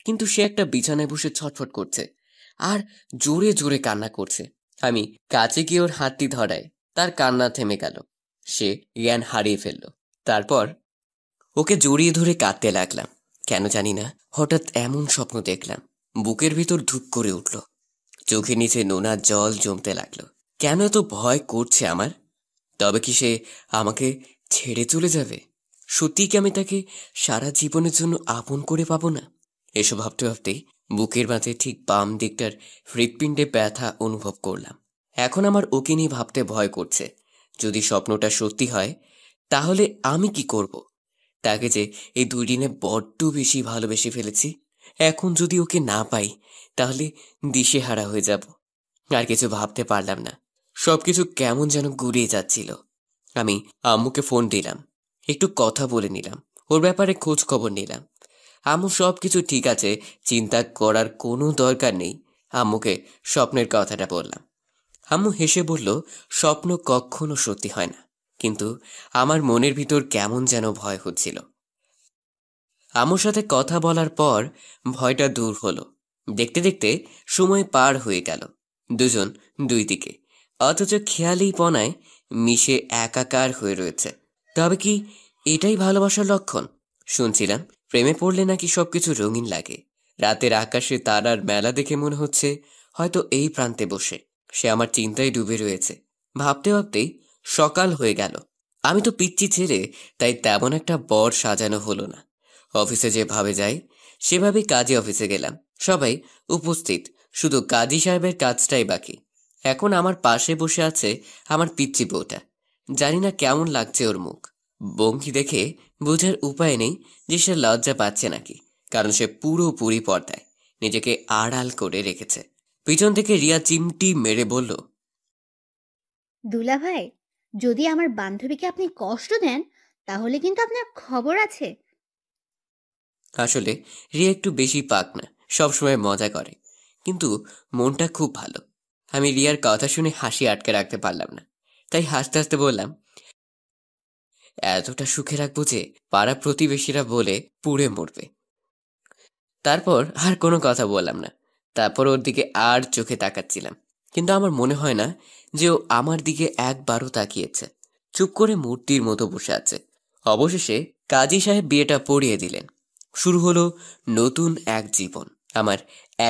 কিন্তু সে একটা বিছানায় বসে ছটফট করছে আর জোরে জোরে কান্না করছে। আমি কাছে গিয়ে ওর হাতটি ধরায় তার কান্না থেমে গেল। সে জ্ঞান হারিয়ে ফেলল। তারপর ওকে জড়িয়ে ধরে কাঁদতে লাগলাম। কেন জানি না হঠাৎ এমন স্বপ্ন দেখলাম, বুকের ভিতর ধুপ করে উঠল, চোখের নিচে নোনা জল জমতে লাগলো। কেন এত ভয় করছে আমার? তবে কি সে আমাকে ছেড়ে চলে যাবে? সত্যি কি আমি তাকে সারা জীবনের জন্য আপন করে পাবো না? এসব ভাবতে ভাবতেই বুকের মাঝে ঠিক বাম দিকটার হৃৎপিণ্ডে ব্যথা অনুভব করলাম। এখন আমার ওকে নিয়ে ভাবতে ভয় করছে। যদি স্বপ্নটা সত্যি হয় তাহলে আমি কি করব? তাকে যে এই 2 দিনে বড্ড বেশি ভালোবেসে ফেলেছি। এখন যদি ওকে না পাই তাহলে দিশেহারা হয়ে যাব। আর কিছু ভাবতে পারলাম না। সবকিছু কেমন যেন গুলিয়ে যাচ্ছিল। আমি আম্মুকে ফোন দিলাম, একটু কথা বলে নিলাম, ওর ব্যাপারে খোঁজ খবর নিলাম। আম্মু সবকিছু ঠিক আছে, চিন্তা করার কোনো দরকার নেই। আম্মুকে স্বপ্নের কথাটা বললাম। আম্মু হেসে বলল, স্বপ্ন কখনো সত্যি হয় না, কিন্তু আমার মনের ভিতর কেমন যেন ভয় হচ্ছিল। আম্মুর সাথে কথা বলার পর ভয়টা দূর হলো। দেখতে দেখতে সময় পার হয়ে গেল। দুজন দুই দিকে, অথচ খেয়ালি পনায় মিশে একাকার হয়ে রয়েছে। তবে কি এটাই ভালোবাসার লক্ষণ? শুনছিলাম প্রেমে পড়লে নাকি সবকিছু রঙিন লাগে। রাতের আকাশে তারার মেলা দেখে মনে হচ্ছে হয়তো এই প্রান্তে বসে সে আমার চিন্তায় ডুবে রয়েছে। ভাবতে ভাবতেই সকাল হয়ে গেল। আমি তো পিচ্ছি ছেড়ে, তাই তেমন একটা বর সাজানো হলো না। অফিসে যেভাবে যাই সেভাবেই কাজী অফিসে গেলাম। সবাই উপস্থিত, শুধু কাজী সাহেবের কাজটাই বাকি। এখন আমার পাশে বসে আছে আমার পিচ্চি বউটা। জানি না কেমন লাগছে ওর মুখ। ভঙ্গি দেখে বোঝার উপায় নেই যে সে লজ্জা পাচ্ছে নাকি, কারণ সে পুরোপুরি পর্দায় নিজেকে আড়াল করে রেখেছে। পিছন থেকে রিয়া চিমটি মেরে বলল, দুলা ভাই, যদি আমার বান্ধবীকে আপনি কষ্ট দেন তাহলে কিন্তু আপনার খবর আছে। আসলে রিয়া একটু বেশি পাক না, সবসময় মজা করে, কিন্তু মনটা খুব ভালো। আমি রিয়ার কথা শুনে হাসি আটকে রাখতে পারলাম না, তাই হাসতে হাসতে বললাম, এতটা সুখে রাখবো যে পাড়া প্রতিবেশীরা বলে পুড়ে মরবে। তারপর আর কোনো কথা বললাম না। তারপর ওর দিকে আর চোখে তাকাচ্ছিলাম, কিন্তু আমার মনে হয় না যে ও আমার দিকে একবারও তাকিয়েছে। চুপ করে মূর্তির মতো বসে আছে। অবশেষে কাজী সাহেব বিয়েটা পড়িয়ে দিলেন। শুরু হলো নতুন এক জীবন। আমার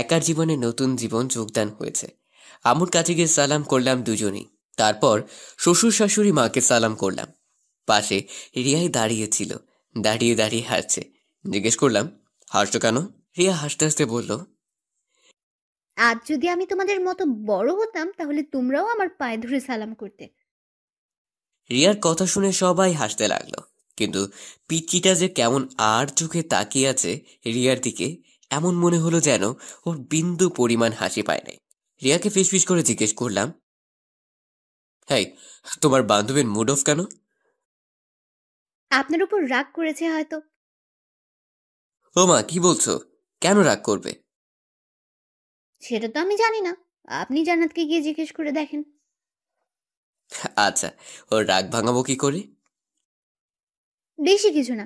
একার জীবনে নতুন জীবন যোগদান হয়েছে। আম্মুর কাছে গিয়ে সালাম করলাম দুজনেই। তারপর শ্বশুর শাশুড়ি মাকে সালাম করলাম। পাশে রিয়াই দাঁড়িয়েছিল, দাঁড়িয়ে দাঁড়িয়ে হাসছে। জিজ্ঞেস করলাম, হাসছো কেন? রিয়া হাসতে হাসতে বলল, আজ যদি আমি তোমাদের মতো বড় হতাম তাহলে তোমরাও আমার পায়ে ধরে সালাম করতে। রিয়ার কথা শুনে সবাই হাসতে লাগলো, কিন্তু পিচ্চিটা যে কেমন আর চোখে তাকিয়ে আছে রিয়ার দিকে, এমন মনে হলো যেন ওর বিন্দু পরিমাণ হাসি পায় নাই। রিয়াকে ফিসফিস করে জিজ্ঞেস করলাম, হ্যাঁ, তোমার বান্ধবীর মুড অফ কেন? আপনার উপর রাগ করেছে হয়তো। ও মা, কি বলছো? কেন রাগ করবে? সেটা তো আমি জানি না, আপনি জান্নাতকে গিয়ে জিজ্ঞেস করে দেখেন। আচ্ছা, ওর রাগ ভাঙাবো কি করে? বেশি কিছু না,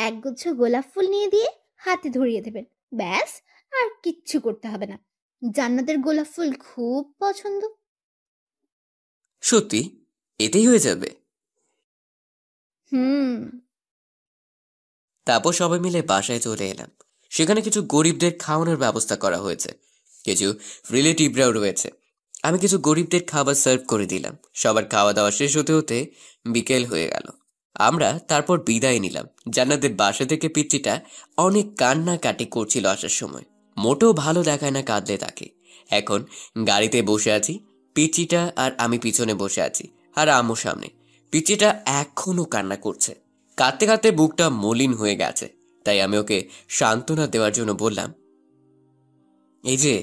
একগুচ্ছ গোলাপ ফুল নিয়ে দিয়ে হাতে ধরিয়ে দেবেন, ব্যাস। আর কিচ্ছু করতে হবে না। জান্নাতের গোলাপ ফুল খুব পছন্দ। সত্যি? এতেই হয়ে যাবে? হুম। তারপর সবাই মিলে বাসায় চলে এলাম। সেখানে কিছু গরিবদের খাওয়ানোর ব্যবস্থা করা হয়েছে, কিছু রিলেটিভরাও রয়েছে। আমি কিছু গরিবদের খাবার সার্ভ করে দিলাম। সবার খাওয়া দাওয়া শেষ হতে হতে বিকেল হয়ে গেল। আমরা তারপর বিদায় নিলাম। জান্নাতের বাসা থেকে পিচ্চিটা অনেক কান্নাকাটি করছিল আসার সময়। মোটেও ভালো দেখায় না কাঁদলে তাকে। এখন গাড়িতে বসে আছি, পিচ্চিটা আর আমি পিছনে বসে আছি, আর আম্মু সামনে। পিচ্চিটা এখনো কান্না করছে, কাঁদতে কাঁদতে বুকটা মলিন হয়ে গেছে। তাই আমি ওকে সান্ত্বনা দেওয়ার জন্য বললাম, এই যে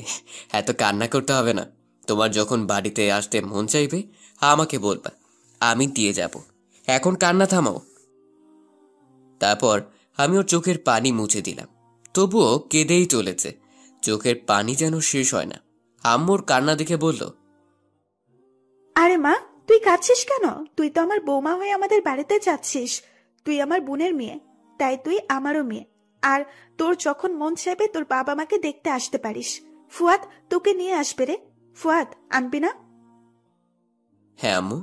এত কান্না করতে হবে না, তোমার যখন বাড়িতে আসতে মন চাইবে আমাকে বলবা, আমি দিয়ে যাব। এখন কান্না থামাও। তারপর আমি ওর চোখের পানি মুছে দিলাম। তবুও কেঁদেই চলেছে, চোখের পানি যেন শেষ হয় না। আম্মুর কান্না দেখে বলল, আরে মা, তুই কাঁদছিস কেন? তুই তো আমার বৌমা হয়ে আমাদের বাড়িতে যাচ্ছিস। তুই আমার বোনের মেয়ে, তাই তুই আমারও মেয়ে। আর তোর যখন মন চাইবে তোর বাবা মাকে দেখতে আসতে পারিস। ফুয়াদ তোকে নিয়ে আসবে রে। ফুয়াদ, আনবি না? হ্যাঁ আম্মু।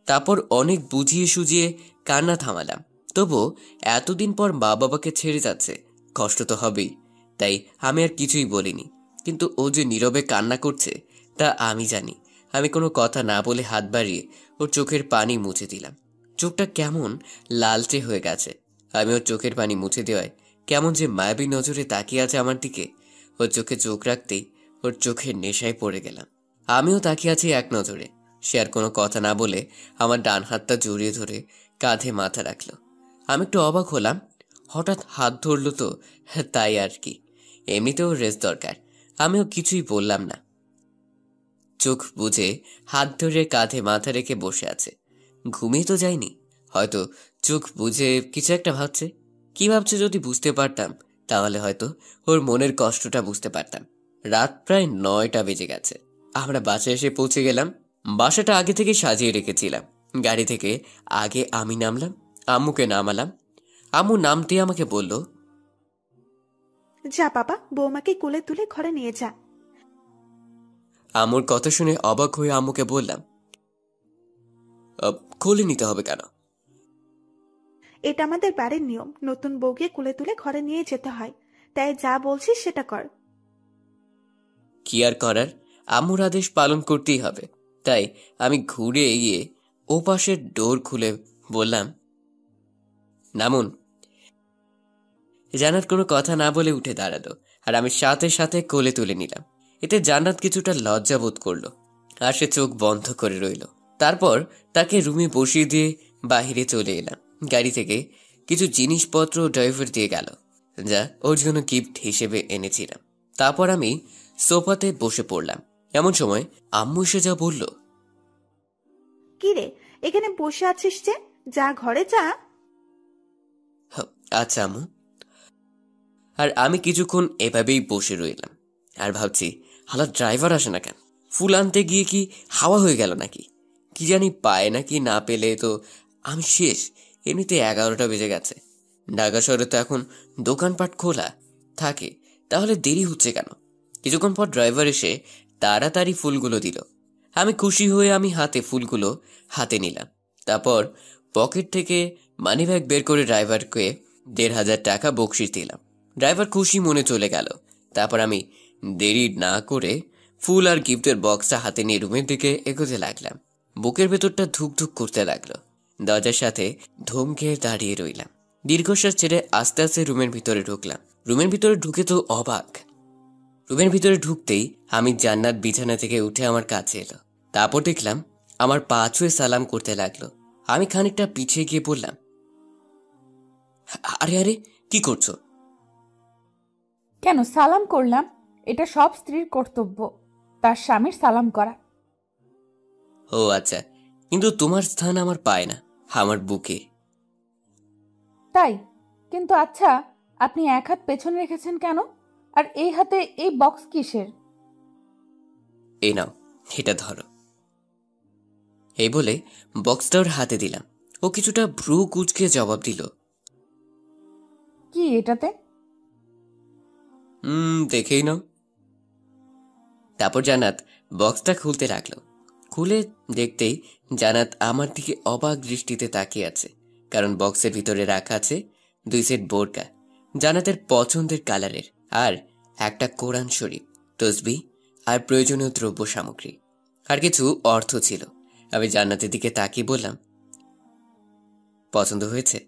তারপর অনেক বুঝিয়ে সুজিয়ে কান্না থামালাম। তবু এতদিন পর মা বাবাকে ছেড়ে যাচ্ছে, কষ্ট তো হবেই। তাই আমি আর কিছুই বলিনি। কিন্তু ও যে নীরবে কান্না করছে তা আমি জানি। আমি কোনো কথা না বলে হাত বাড়িয়ে ওর চোখের পানি মুছে দিলাম। চোখটা কেমন লালচে হয়ে গেছে। আমি ওর চোখের পানি মুছে দেওয়ায় কেমন যে মায়াবী নজরে তাকিয়ে আছে আমার দিকে। ওর চোখে চোখ রাখতেই ওর চোখের নেশায় পড়ে গেলাম। আমিও তাকিয়ে আছি এক নজরে। সে আর কোনো কথা না বলে আমার ডান হাতটা জড়িয়ে ধরে কাঁধে মাথা রাখলো। আমি একটু অবাক হলাম, হঠাৎ হাত ধরলো তো, তাই আর কি। এমনিতেও রেস্ট দরকার। আমিও কিছুই বললাম না। চোখ বুজে হাত ধরে কাঁধে মাথা রেখে বসে আছে। ঘুমিয়ে তো যায়নি, হয়তো চোখ বুজে কিছু একটা ভাবছে। কি ভাবছে যদি বুঝতে পারতাম তাহলে হয়তো ওর মনের কষ্টটা বুঝতে পারতাম। রাত প্রায় 9টা বেজে গেছে। আমরা বাসায় এসে পৌঁছে গেলাম। বাসাটা আগে থেকে সাজিয়ে রেখেছিলাম। গাড়ি থেকে আগে আমি নামলাম, আম্মুকে নামালাম। আম্মু নামতে আমাকে বলল, যা বাবা, বৌমাকে কোলে তুলে ঘরে নিয়ে যা। আম্মুর কথা শুনে অবাক হয়ে আম্মুকে বললাম, কোলে নিতে হবে কেন? এটা আমাদের বাড়ির নিয়ম, নতুন বউকে কোলে তুলে ঘরে নিয়ে যেতে হয়। তাই যা বলছিস সেটা কর। কি আর করার, আম্মুর আদেশ পালন করতেই হবে। তাই আমি ঘুরে গিয়ে ও পাশের ডোর খুলে বললাম, নামুন। জান্নাত কোনো কথা না বলে উঠে দাঁড়ালো, আর আমি সাথে সাথে কোলে তুলে নিলাম। এতে জান্নাত কিছুটা লজ্জা বোধ করলো, আর সে চোখ বন্ধ করে রইল। তারপর তাকে রুমে বসিয়ে দিয়ে বাহিরে চলে এলাম। গাড়ি থেকে কিছু জিনিসপত্র ড্রাইভার দিয়ে গেল, যা ওর জন্য গিফট হিসেবে এনেছিলাম। তারপর আমি সোফাতে বসে পড়লাম। এমন সময় আম্মু এসে যা বলল, কি রে, এখানে বসে আছিস যে? যা ঘরে যা। আচ্ছা আম্মু। আর আমি কিছুক্ষণ এভাবেই বসে রইলাম আর ভাবছি, হালা ড্রাইভার আসে না কেন? ফুল আনতে গিয়ে কি হাওয়া হয়ে গেল নাকি? কি জানি পায় নাকি, না পেলে তো আমি শেষ। এমনিতে 11টা বেজে গেছে। ঢাকা শহরে তো এখন দোকানপাট খোলা থাকে, তাহলে দেরি হচ্ছে কেন? কিছুক্ষণ পর ড্রাইভার এসে তাড়াতাড়ি ফুলগুলো দিল। আমি খুশি হয়ে আমি ফুলগুলো হাতে নিলাম। তারপর পকেট থেকে মানিব্যাগ বের করে ড্রাইভারকে 1,500 টাকা বকশিশ দিলাম। ড্রাইভার খুশি মনে চলে গেল। তারপর আমি দেরি না করে ফুল আর গিফটের বক্সটা হাতে নিয়ে রুমের দিকে এগোতে লাগলাম। বুকের ভেতরটা ধুকধুক করতে লাগলো। দরজার সাথে ধমকে দাঁড়িয়ে রইলাম। দীর্ঘশ্বাস ছেড়ে আস্তে আস্তে রুমের ভিতরে ঢুকলাম। রুমের ভিতরে ঢুকে তো অবাক। রুমের ভিতরে ঢুকতেই আমি জান্নাত বিছানা থেকে উঠে আমার কাছে এলো। তারপর দেখলাম আমার পা ছুঁয়ে সালাম করতে লাগলো। আমি খানিকটা পিছিয়ে গিয়ে বললাম, আরে আরে, কি করছো? কেন সালাম করলাম? এটা সব স্ত্রীর কর্তব্য, তার স্বামীর সালাম করা। ও আচ্ছা, কিন্তু তোমার স্থান আমার পায় না, আমার বুকে। তাই? কিন্তু আচ্ছা, আপনি এক হাত পেছনে রেখেছেন কেন? আর এই হাতে এই বক্স কিসের? এই নাও, এটা ধরো। এই বলে বক্সটা ওর হাতে দিলাম। ও কিছুটা ভ্রু কুঁচকে জবাব দিল, কি এটাতে? দেখেই নাও। তারপর জান্নাত বক্সটা খুলতে লাগলো। খুলে দেখতেই জান্নাত আমার দিকে অবাক দৃষ্টিতে তাকিয়ে আছে। কারণ বক্সের ভিতরে রাখা আছে 2 সেট বোরকা, জান্নাতের পছন্দের কালারের, আর একটা কোরআন শরীফ, তসবিহ আর প্রয়োজনীয় দ্রব্য সামগ্রী। আর কিছু অর্থ ছিল। আমি জান্নাতের দিকে তাকিয়ে বললাম, পছন্দ হয়েছে?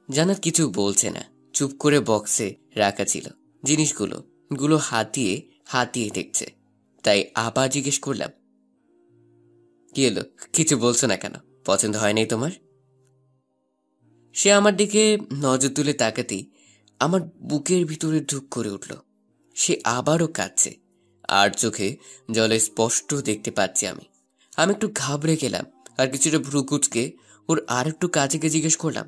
জান্নাত কিছু বলছে না, চুপ করে বক্সে রাখা ছিল জিনিসগুলো হাতিয়ে দেখছে। তাই আবার জিজ্ঞেস করলাম, কি হলো, কিছু বলছো না কেন? পছন্দ হয় নাই তোমার? সে আমার দিকে নজর তুলে তাকাতেই আমার বুকের ভিতরে ঢুক করে উঠল। সে আবারও কাঁদছে, আর চোখে জলে স্পষ্ট দেখতে পাচ্ছি আমি। আমি একটু ঘাবড়ে গেলাম, আর কিছুটা ভ্রু কুঁচকে ওর আর একটু কাছে গিয়ে জিজ্ঞেস করলাম,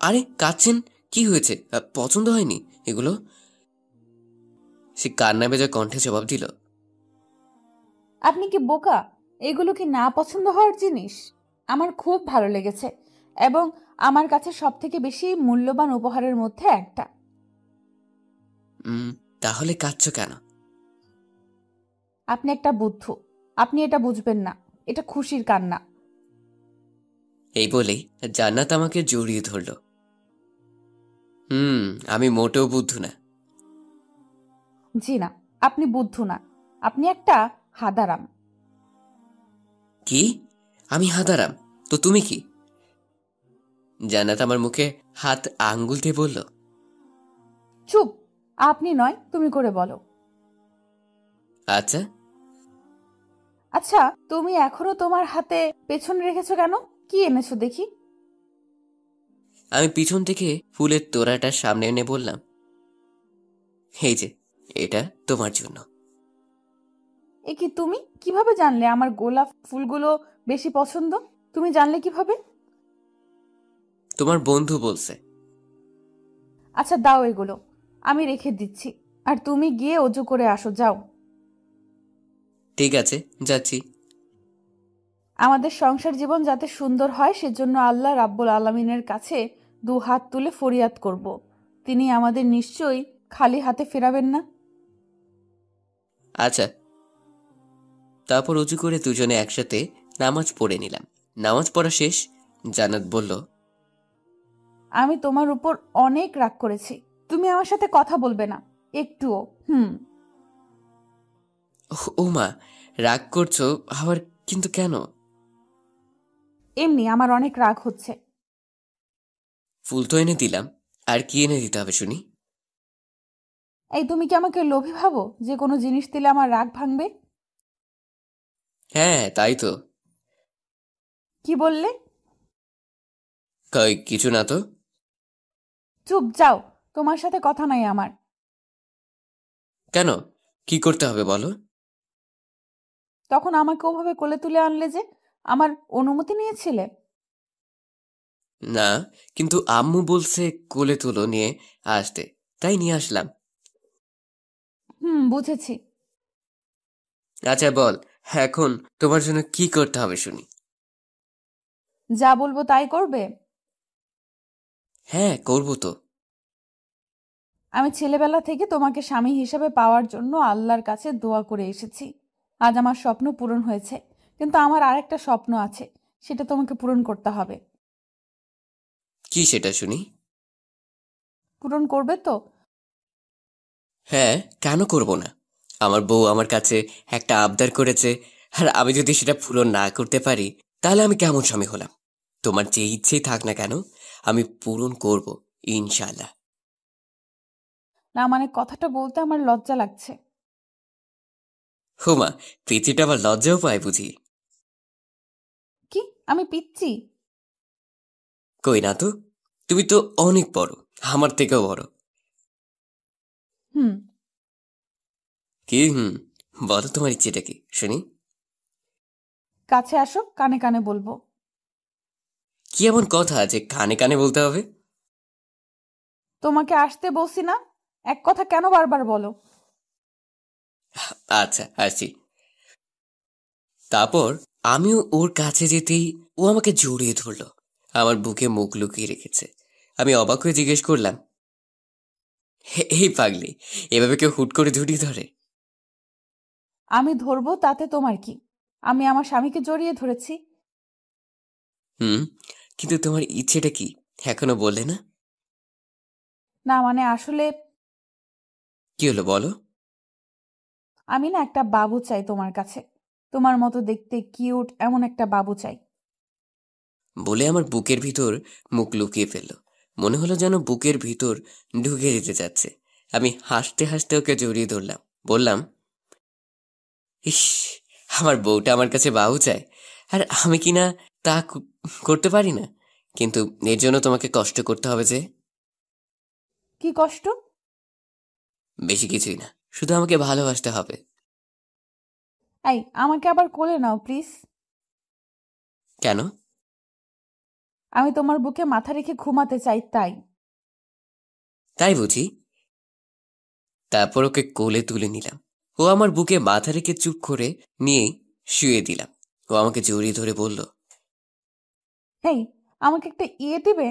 আরে কাঁদছেন, কি হয়েছে? পছন্দ হয়নি এগুলো? সে কান্না ভেজা কণ্ঠে জবাব দিল, আপনি কি বোকা? এগুলো কি না পছন্দ হওয়ার জিনিস? আমার খুব ভালো লেগেছে, এবং আমার কাছে সব থেকে বেশি মূল্যবান উপহারের মধ্যে একটা। তাহলে কাঁদছো কেন? আপনি একটা বুদ্ধু, আপনি এটা বুঝবেন না। এটা খুশির কান্না। এই বলেই জান্নাত আমাকে জড়িয়ে ধরল। আমি মোটেও বুদ্ধু না। জি না, আপনি বুদ্ধু না, আপনি একটা হাদারাম। কি? আমি হাদারাম? তো তুমি কি? জান্নাত আমার মুখে হাত আঙ্গুল দিয়ে বলল, চুপ! আপনি নয়, তুমি করে বলো। আচ্ছা। আচ্ছা, তুমি এখনো তোমার হাতে পেছনে রেখেছো কেন? কি এনেছো দেখি? আমি পিছন থেকে ফুলের তোড়াটা সামনে এনে বললাম, এই যে, এটা তোমার জন্য। এ কি, তুমি কিভাবে জানলে আমার গোলাপ ফুলগুলো বেশি পছন্দ? তুমি জানলে কিভাবে? তোমার বন্ধু বলছে। আচ্ছা, দাও এগুলো, আমি রেখে দিচ্ছি। আর তুমি গিয়ে অজু করে আসো, যাও। ঠিক আছে, যাচ্ছি। আমাদের সংসার জীবন যাতে সুন্দর হয় সেজন্য আল্লাহ রাব্বুল আলামিনের কাছে 2 হাত তুলে ফরিয়াদ করব। তিনি আমাদের নিশ্চয়ই খালি হাতে ফেরাবেন না। আচ্ছা। তারপর উঁচু করে দুজনে একসাথে নামাজ পড়ে নিলাম। নামাজ পড়া শেষ, জান্নাত বলল, আমি তোমার উপর অনেক রাগ করেছি। তুমি আমার সাথে কথা বলবে না একটুও। ও মা, রাগ করছো আবার? কিন্তু কেন? এমনি আমার অনেক রাগ হচ্ছে। ফুল তো এনে দিলাম, আর কি এনে দিতে হবে শুনি? এই, তুমি কি আমাকে লোভী ভাবো যে কোনো জিনিস দিলে আমার রাগ ভাঙবে? হ্যাঁ, তাই তো। কি বললে? কই, কিছু না তো। চুপ, যাও, তোমার সাথে কথা নাই আমার। কেন, কি করতে হবে বলো? তখন আমাকে ওভাবে কোলে তুলে আনলে যে, আমার অনুমতি নিয়েছিলে? না, কিন্তু আম্মু বলছে কোলে তুলো নিয়ে আসতে, তাই নিয়ে আসলাম। বুঝেছি। আচ্ছা বল, এখন তোমার জন্য কি করতে হবে শুনি? যা বলবো তাই করবে? হ্যাঁ, করবো তো। আমি ছেলেবেলা থেকে তোমাকে স্বামী হিসেবে পাওয়ার জন্য আল্লাহর কাছে দোয়া করে এসেছি। আজ আমার স্বপ্ন পূরণ হয়েছে, কিন্তু আমার আরেকটা স্বপ্ন আছে, সেটা তোমাকে পূরণ করতে হবে। কি সেটা শুনি? পূরণ করবে তো? হ্যাঁ, কেন করব না? আমার বউ আমার কাছে একটা আবদার করেছে, আর আমি যদি সেটা পূরণ না করতে পারি তাহলে আমি কেমন স্বামী হলাম? তোমার যে ইচ্ছেই থাক না কেন, আমি পূরণ করব, ইনশাআল্লাহ। না, মানে কথাটা বলতে আমার লজ্জা লাগছে। হুমা, পৃথিবীটা আবার লজ্জাও পায় বুঝি? কি, আমি পিচ্ছি? কই না তো, তুমি তো অনেক বড়, আমার থেকেও বড়। হুম। কি বলো, তোমার ইচ্ছেটা কি শুনি? কাছে আসো, কানে কানে বলবো। কি এমন কথা যে কানে কানে বলতে হবে? তোমাকে আসতে বলছি না? এক কথা কেন বারবার বলো? আচ্ছা, আসছি। তারপর আমিও ওর কাছে যেতেই ও আমাকে জড়িয়ে ধরলো, আমার বুকে মুখ লুকিয়ে রেখেছে। আমি অবাক হয়ে জিজ্ঞেস করলাম, এই পাগলি, এভাবে কেউ হুট করে জড়িয়ে ধরে? আমি ধরবো তাতে তোমার কি? আমি আমার স্বামীকে জড়িয়ে ধরেছি। হুম, কিন্তু তোমার ইচ্ছেটা কি এখনো বললে না? না মানে আসলে কি হলো বলো? আমি না একটা বাবু চাই তোমার কাছে। তোমার মতো দেখতে কিউট এমন একটা বাবু চাই। বলে আমার বুকের ভিতর মুখ লুকিয়ে ফেললো। মনে হলো যেন বুকের ভিতর ঢুকে যেতে চাচ্ছে। আমি হাসতে হাসতে ওকে জড়িয়ে ধরলাম, বললাম, ইস, আমার বউটা আমার কাছে বাহু চায়, আর আমি কি না তা করতে পারি না? কিন্তু এর জন্য তোমাকে কষ্ট করতে হবে যে। কি কষ্ট? বেশি কিছুই না, শুধু আমাকে ভালোবাসতে হবে। এই আমাকে আবার কোলে নাও প্লিজ। কেন? আমি তোমার বুকে মাথা রেখে ঘুমাতে চাই তাই। তাই বুঝি? তারপর ওকে কোলে তুলে নিলাম। ও আমার বুকে মাথা রেখে চুপ করে নিয়ে শুয়ে দিলাম। ও আমাকে জড়িয়ে ধরে বলল, হেই, আমাকে একটা ইয়ে দিবে?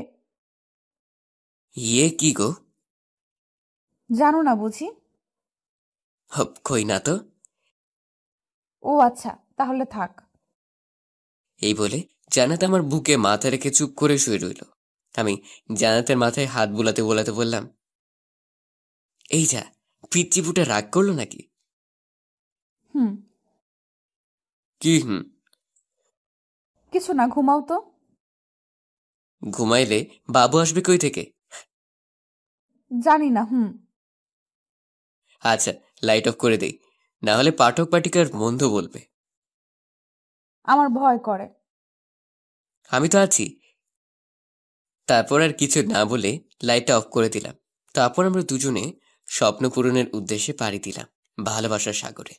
ইয়ে কি গো? জানো না বুঝি? কই না তো। ও আচ্ছা, তাহলে থাক। এই বলে জান্নাত আমার বুকে মাথা রেখে চুপ করে শুয়ে রইল। আমি জান্নাতের মাথায় হাত বুলাতে বুলাতে বললাম, এই যা, পিচ্চি ফুটে রাগ করলো নাকি? হুম, কি হুম? কিছু না, ঘুমাও তো। ঘুমাইলে বাবু আসবে কই থেকে? জানি না। হুম। আচ্ছা, লাইট অফ করে দেই, না হলে পাঠক পাঠিকার মন্দ বলবে। আমার ভয় করে। আমি তো আছি। তারপর আর কিছু না বলে লাইটটা অফ করে দিলাম। তারপর আমরা দুজনে স্বপ্ন পূরণের উদ্দেশ্যে পাড়ি দিলাম ভালোবাসার সাগরে।